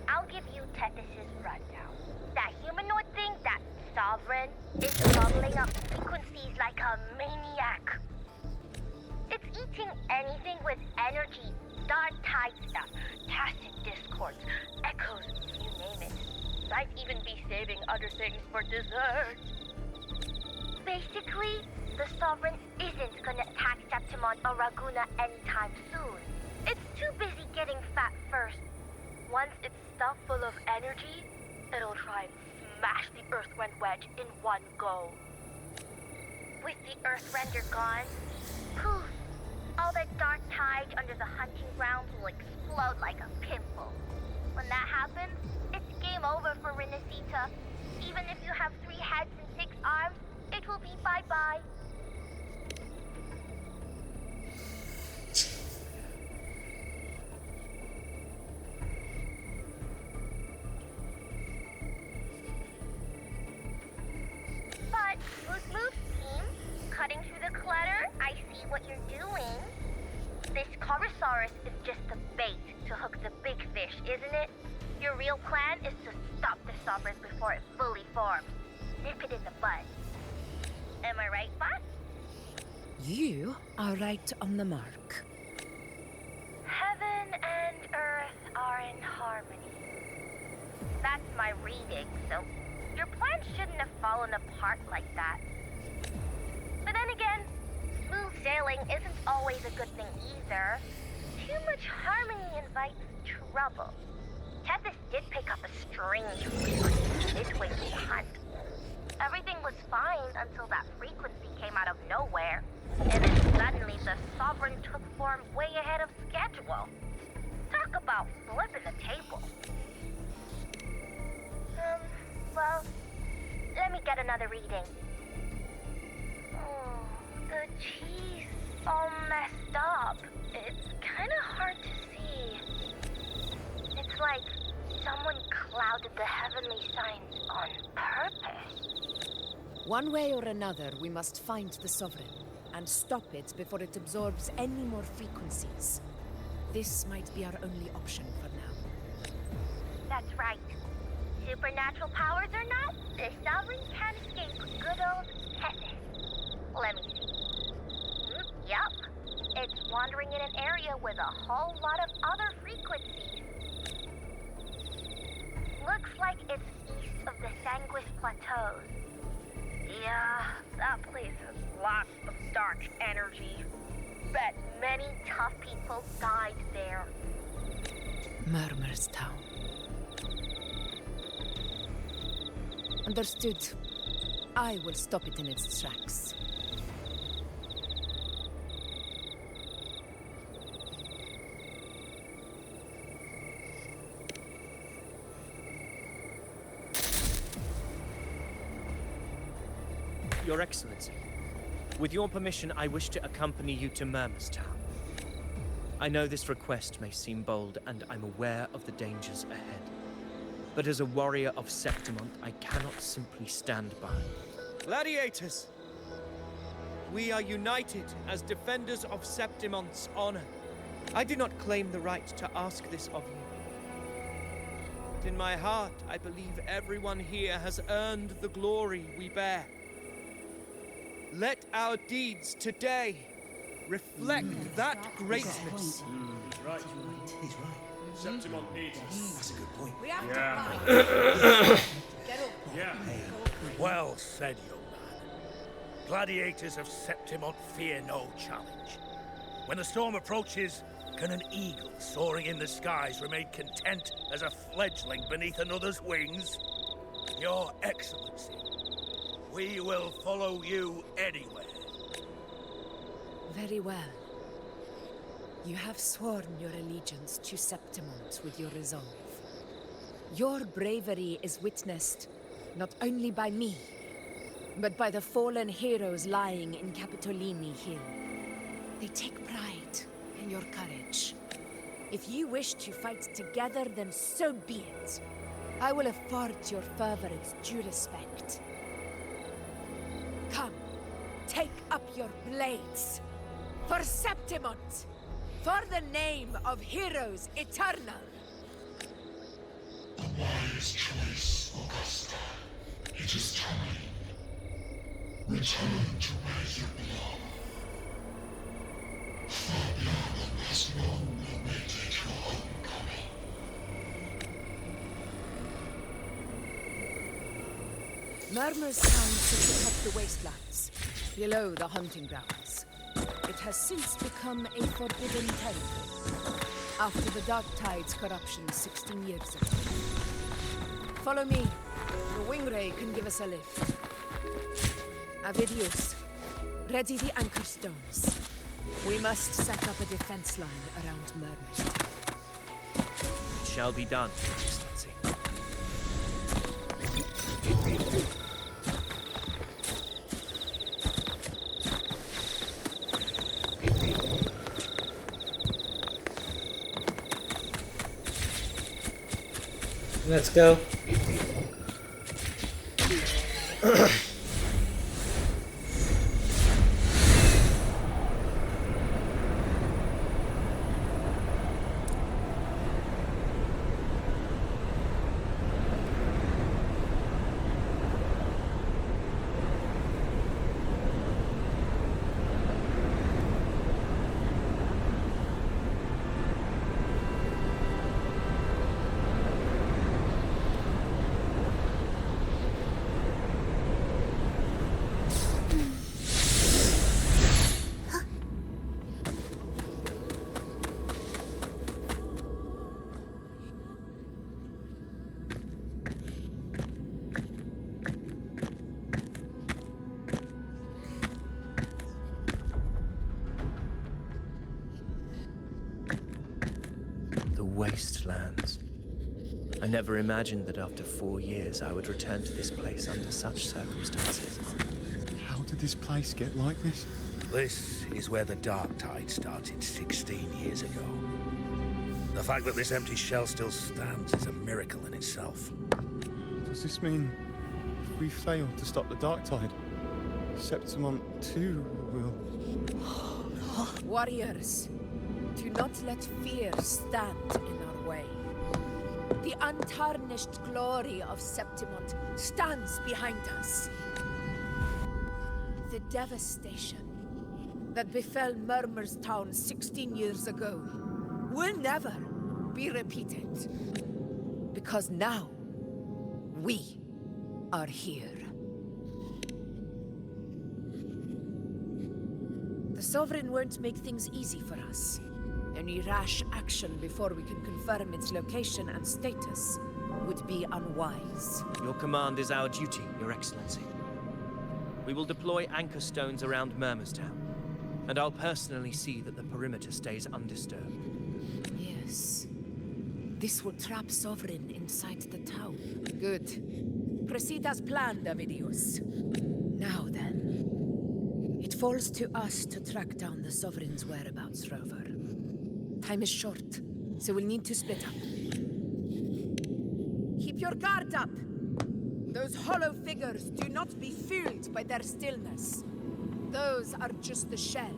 I'll give you Tethys' rundown. That humanoid thing, that Sovereign, is bubbling up frequencies like a maniac. It's eating anything with energy, dark tide stuff, tacit discords, echoes, you name it. Might even be saving other things for dessert. Basically, the Sovereign isn't gonna attack Septimon or Raguna anytime soon. It's too busy getting fat first. Once it's stuffed full of energy, it'll try and smash the Earthrend wedge in one go. With the Earthrender gone, poof, all that dark tide under the hunting grounds will explode like a pimple. When that happens, it's game over for Renacita. Even if you have 3 heads and 6 arms, it will be bye-bye. But, Smooth Moves team, cutting through the clutter, I see what you're doing. This Corosaurus is just a bait to hook the big fish, isn't it? Your real plan is to stop the Sovereign before it fully forms. Nip it in the bud. Am I right, boss? You are right on the mark. Heaven and earth are in harmony. That's my reading, so your plan shouldn't have fallen apart like that. But then again, smooth sailing isn't always a good thing either. Too much harmony invites trouble. Tethys did pick up a strange frequency midway through the hunt. Everything was fine until that frequency came out of nowhere, and then suddenly the Sovereign took form way ahead of schedule. Talk about flipping the table. Well, let me get another reading. Oh, the cheese all messed up. It's kind of hard to see. It's like someone clouded the heavenly signs on purpose. One way or another, we must find the Sovereign and stop it before it absorbs any more frequencies. This might be our only option for now. That's right. Supernatural powers or not, the Sovereign can't escape good old tetanus. Let me see. Yup. It's wandering in an area with a whole lot of other frequencies. Looks like it's east of the Sanguis Plateaus. Yeah, that place has lots of dark energy. Bet many tough people died there. Murmur's Town. Understood. I will stop it in its tracks. Your Excellency, with your permission, I wish to accompany you to Murmur's Town. I know this request may seem bold, and I'm aware of the dangers ahead. But as a warrior of Septimont, I cannot simply stand by. Gladiators! We are united as defenders of Septimont's honor. I do not claim the right to ask this of you. But in my heart, I believe everyone here has earned the glory we bear. Let our deeds today reflect that greatness. He's right. He's right. Septimont needs us. That's a good point. We have to fight. Get up. Yeah. Well said, young man. Gladiators of Septimont fear no challenge. When the storm approaches, can an eagle soaring in the skies remain content as a fledgling beneath another's wings? Your Excellency, we will follow you anywhere. Very well. You have sworn your allegiance to Septimont with your resolve. Your bravery is witnessed not only by me, but by the fallen heroes lying in Capitolini Hill. They take pride in your courage. If you wish to fight together, then so be it. I will afford your fervor its due respect. Come, take up your blades. For Septimont! For the name of heroes eternal! A wise choice, Augusta. It is time. Return to where you belong. Fabiana has long awaited your homecoming. Murmur's Town sits atop the wastelands, below the hunting grounds. It has since become a forbidden territory, after the Dark Tide's corruption 16 years ago. Follow me. The Wingray can give us a lift. Avidius, ready the anchor stones. We must set up a defense line around Murmur's Town. It shall be done, Your Excellency. Let's go. Wastelands. I never imagined that after 4 years I would return to this place under such circumstances. How did this place get like this? This is where the Dark Tide started 16 years ago. The fact that this empty shell still stands is a miracle in itself. Does this mean If we fail to stop the dark tide, Septimont too will... Warriors, do not let fear stand in our way. The untarnished glory of Septimont stands behind us. The devastation that befell Murmur's town 16 years ago will never be repeated. Because now, we are here. The Sovereign won't make things easy for us. Any rash action before we can confirm its location and status would be unwise. Your command is our duty, Your Excellency. We will deploy anchor stones around Murmurstown, and I'll personally see that the perimeter stays undisturbed. Yes. This will trap Sovereign inside the town. Good. Proceed as planned, Avidius. Now then, it falls to us to track down the Sovereign's whereabouts, Rover. Time is short, so we'll need to split up. Keep your guard up! Those hollow figures do not be fooled by their stillness. Those are just the shell.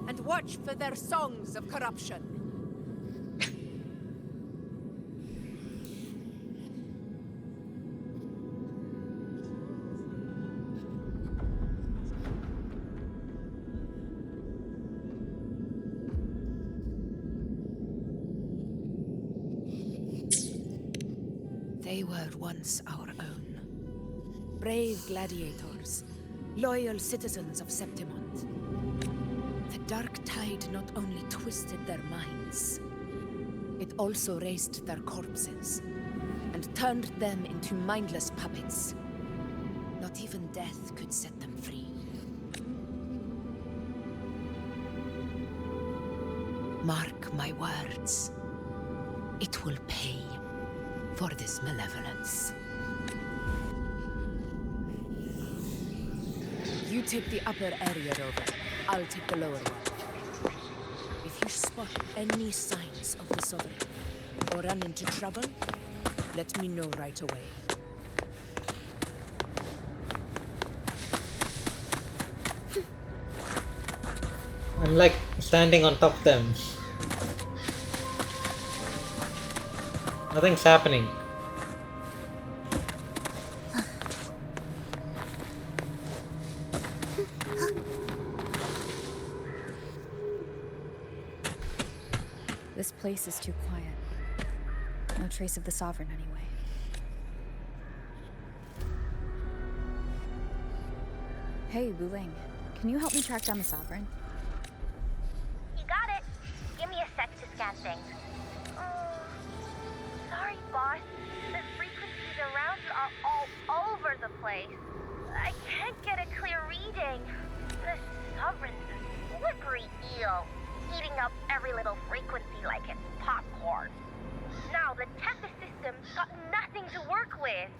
And watch for their songs of corruption. They were once our own. Brave gladiators, loyal citizens of Septimont. The dark tide not only twisted their minds, it also raised their corpses and turned them into mindless puppets. Not even death could set them free. Mark my words. It will pay for this malevolence. You take the upper area, Rover. I'll take the lower one. If you spot any signs of the Sovereign, or run into trouble, let me know right away. I'm like standing on top of them. Nothing's happening. This place is too quiet. No trace of the Sovereign anyway. Hey, Wuling. Can you help me track down the Sovereign? You got it. Give me a sec to scan things. Sorry, boss. The frequencies around you are all over the place. I can't get a clear reading. The Sovereign's a slippery eel, eating up every little frequency like it's popcorn. Now the Tempest system's got nothing to work with.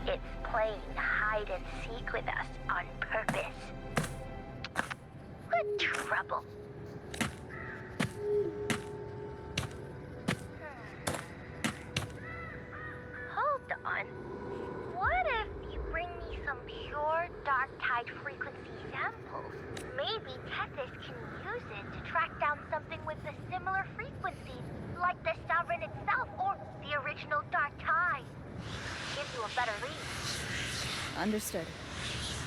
It's playing hide and seek with us on purpose. What trouble? Hold on. What if you bring me some pure dark tide frequency samples? Maybe Tethys can use it to track down something with a similar frequency, like the Sovereign itself or the original dark tide. Give you a better lead. Understood.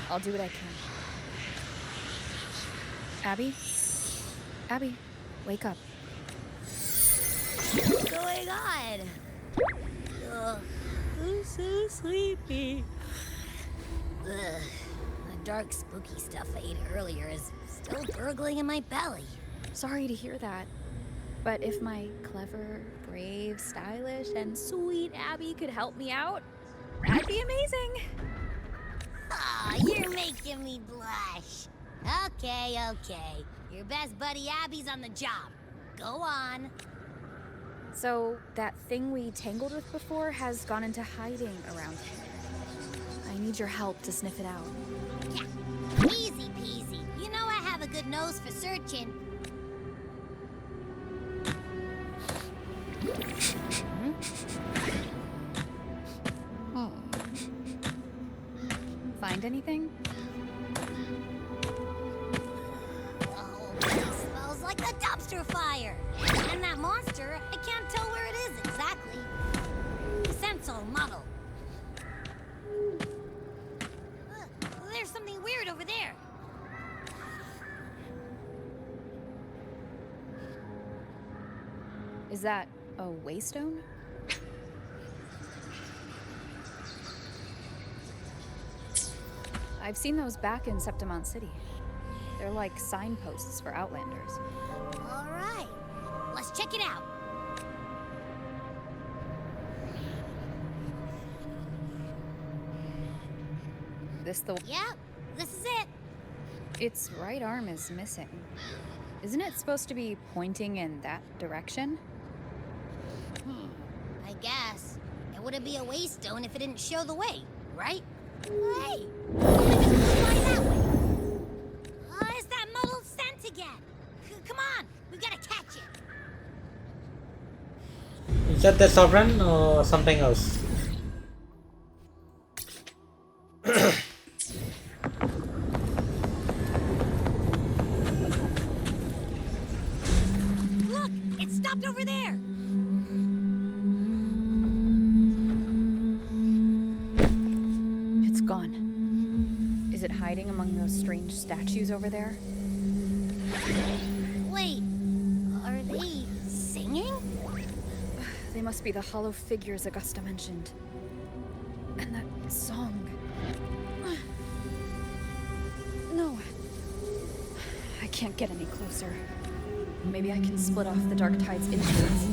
I'll do what I can. Abby? Abby, wake up. What's going on? I'm so sleepy. The dark, spooky stuff I ate earlier is still gurgling in my belly. Sorry to hear that. But if my clever, brave, stylish, and sweet Abby could help me out, that'd be amazing. Aw, you're making me blush. Okay. Your best buddy Abby's on the job. Go on. So, that thing we tangled with before has gone into hiding around here. I need your help to sniff it out. Yeah, easy peasy. You know I have a good nose for searching. find anything? Oh, it smells like a dumpster fire. And that monster, I can't tell where it is exactly. The scent's all muddled. There's something weird over there. Is that a waystone? I've seen those back in Septimont City. They're like signposts for Outlanders. All right, let's check it out. This the... Yep, this is it. Its right arm is missing. Isn't it supposed to be pointing in that direction? I guess. It wouldn't be a waystone if it didn't show the way, right? Hey! Fly that way! It's that muddled scent again! Come on! We've got to catch it! Is that the Sovereign or something else? Look! It stopped over there! It's gone. Is it hiding among those strange statues over there? Wait, are they singing? They must be the hollow figures Augusta mentioned. And that song. No. I can't get any closer. Maybe I can split off the Dark Tide's influence.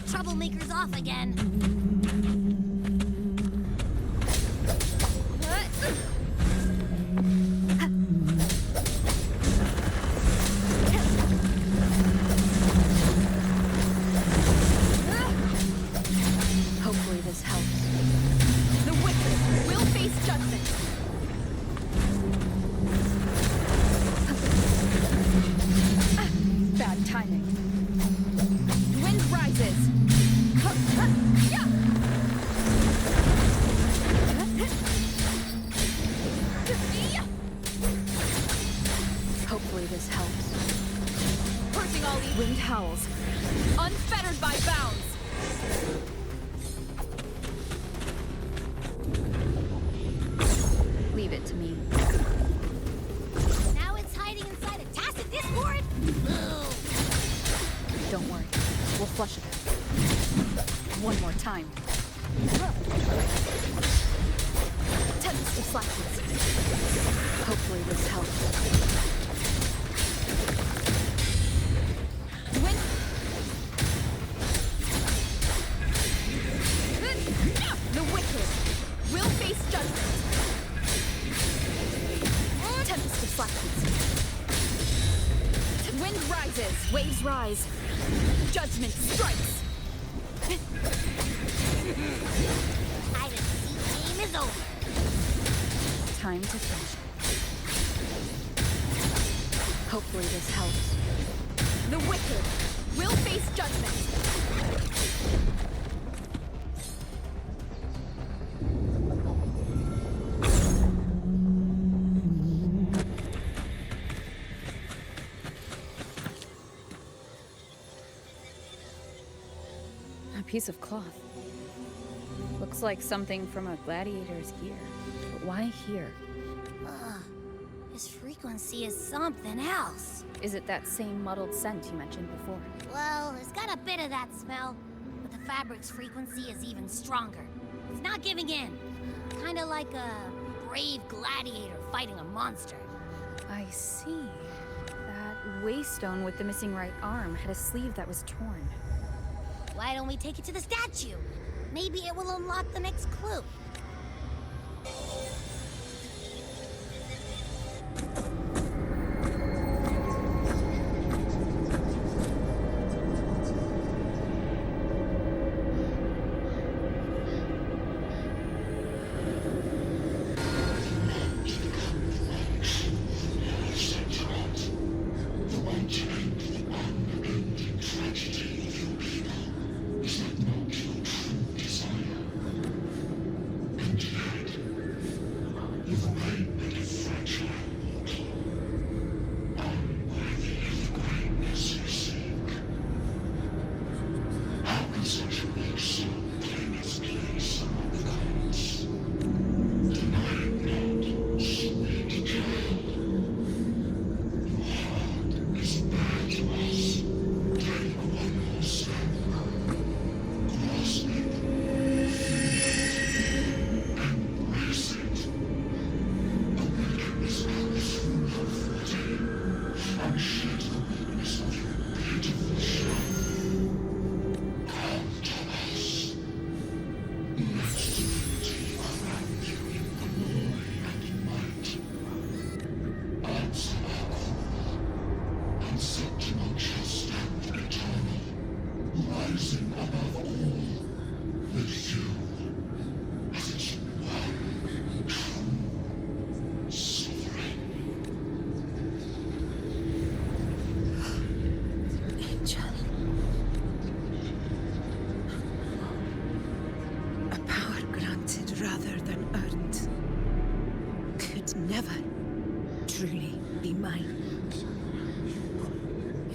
Troublemaker's off again. Hopefully this helps. The wicked will face judgment. Bad timing. Wind rises. Hopefully this helps. Purging all these wind howls, unfettered by bounds. Leave it to me. Now it's hiding inside a tacit discord? Don't worry, we'll flush it. One more time. Tempest of flashes. Hopefully this helps. Wind. The wicked will face judgment. Tempest of flashes. Wind rises. rises, waves rise. Judgment strikes. Hide and seek game is over. Time to finish. Hopefully this helps. The wicked will face judgment. A piece of cloth. Looks like something from a gladiator's gear. But why here? This frequency is something else. Is it that same muddled scent you mentioned before? Well, it's got a bit of that smell, but the fabric's frequency is even stronger. It's not giving in. Kinda like a brave gladiator fighting a monster. I see. That waystone with the missing right arm had a sleeve that was torn. Why don't we take it to the statue? Maybe it will unlock the next clue.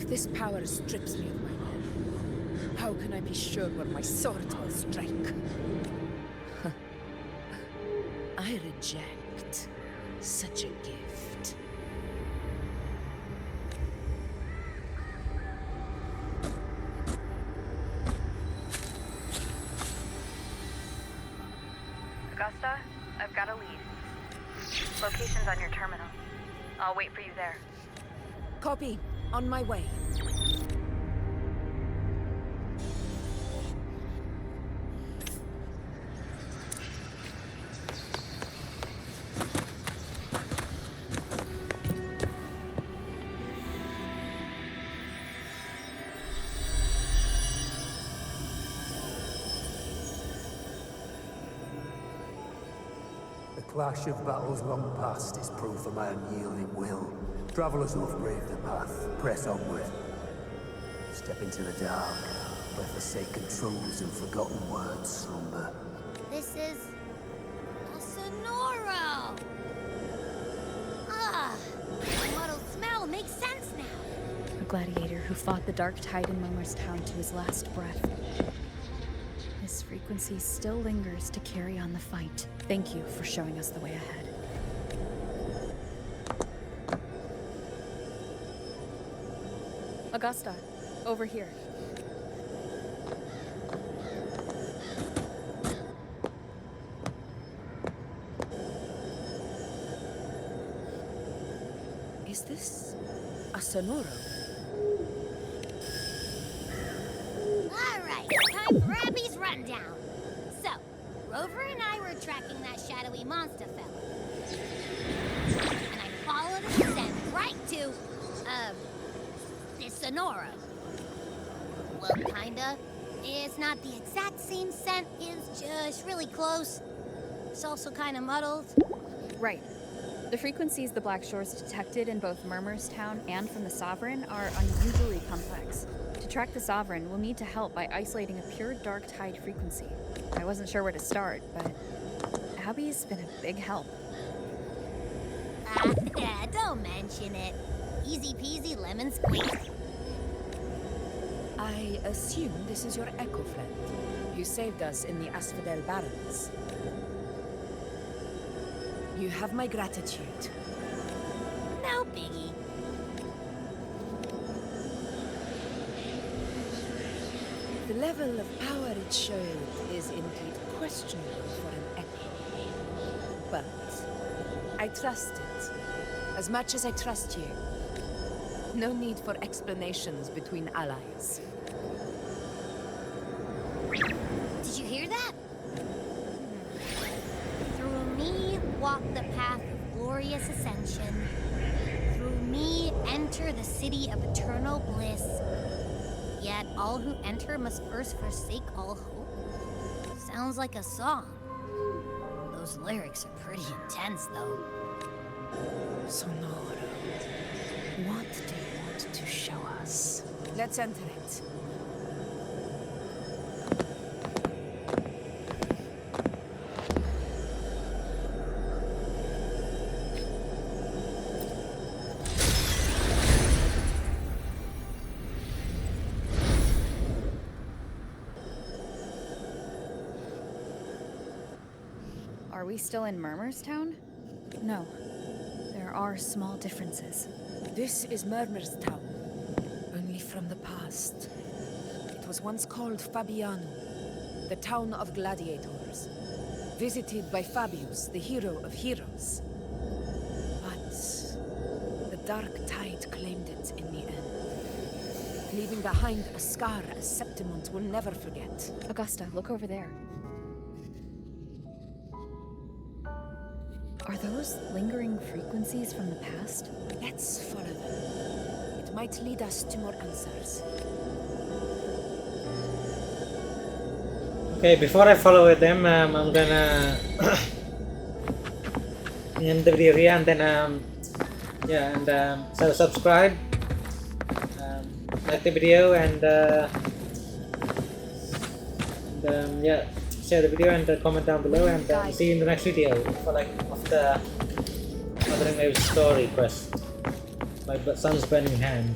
This power strips me of my name. How can I be sure where my sword will strike? I reject such a gift. Augusta, I've got a lead. Location's on your terminal. I'll wait for you there. Copy. On my way. The clash of battles long past is proof of my unyielding will. Travelers who have braved the path, press onward. Step into the dark, where forsaken truths and forgotten words slumber. This is a Sonoro! The muddled smell makes sense now. A gladiator who fought the dark tide in Momerstown to his last breath. His frequency still lingers to carry on the fight. Thank you for showing us the way ahead. Augusta, over here. Is this a Sonoro? All right, time for Abby's rundown. So, Rover and I were tracking that shadowy monster fella. And I followed his scent right to, this Sonora. Well, kinda. It's not the exact same scent, it's just really close. It's also kinda muddled. Right. The frequencies the Black Shores detected in both Murmurstown and from the Sovereign are unusually complex. To track the Sovereign, we'll need to help by isolating a pure dark tide frequency. I wasn't sure where to start, but Abby's been a big help. Don't mention it. Easy peasy lemon squeezy. I assume this is your echo friend. You saved us in the Asphodel Barrens. You have my gratitude. No biggie. The level of power it showed is indeed questionable for an echo. But I trust it, as much as I trust you. No need for explanations between allies. Did you hear that? Through me walk the path of glorious ascension. Through me enter the city of eternal bliss. Yet all who enter must first forsake all hope. Sounds like a song. Those lyrics are pretty intense, though. Sonoro, what do you want to show us? Let's enter it. Are we still in Murmurstown? No. There are small differences. This is Murmurstown, only from the past. It was once called Fabiano, the town of gladiators, visited by Fabius, the hero of heroes. But the dark tide claimed it in the end, leaving behind a scar as Septimont will never forget. Augusta, look over there. Are those lingering frequencies from the past? Let's follow them. It might lead us to more answers. Okay, before I follow with them, I'm gonna end the video here, and then so subscribe, like the video, and share the video and comment down below, and see you in the next video for of the WutheringWaves story quest, my son's burning hand.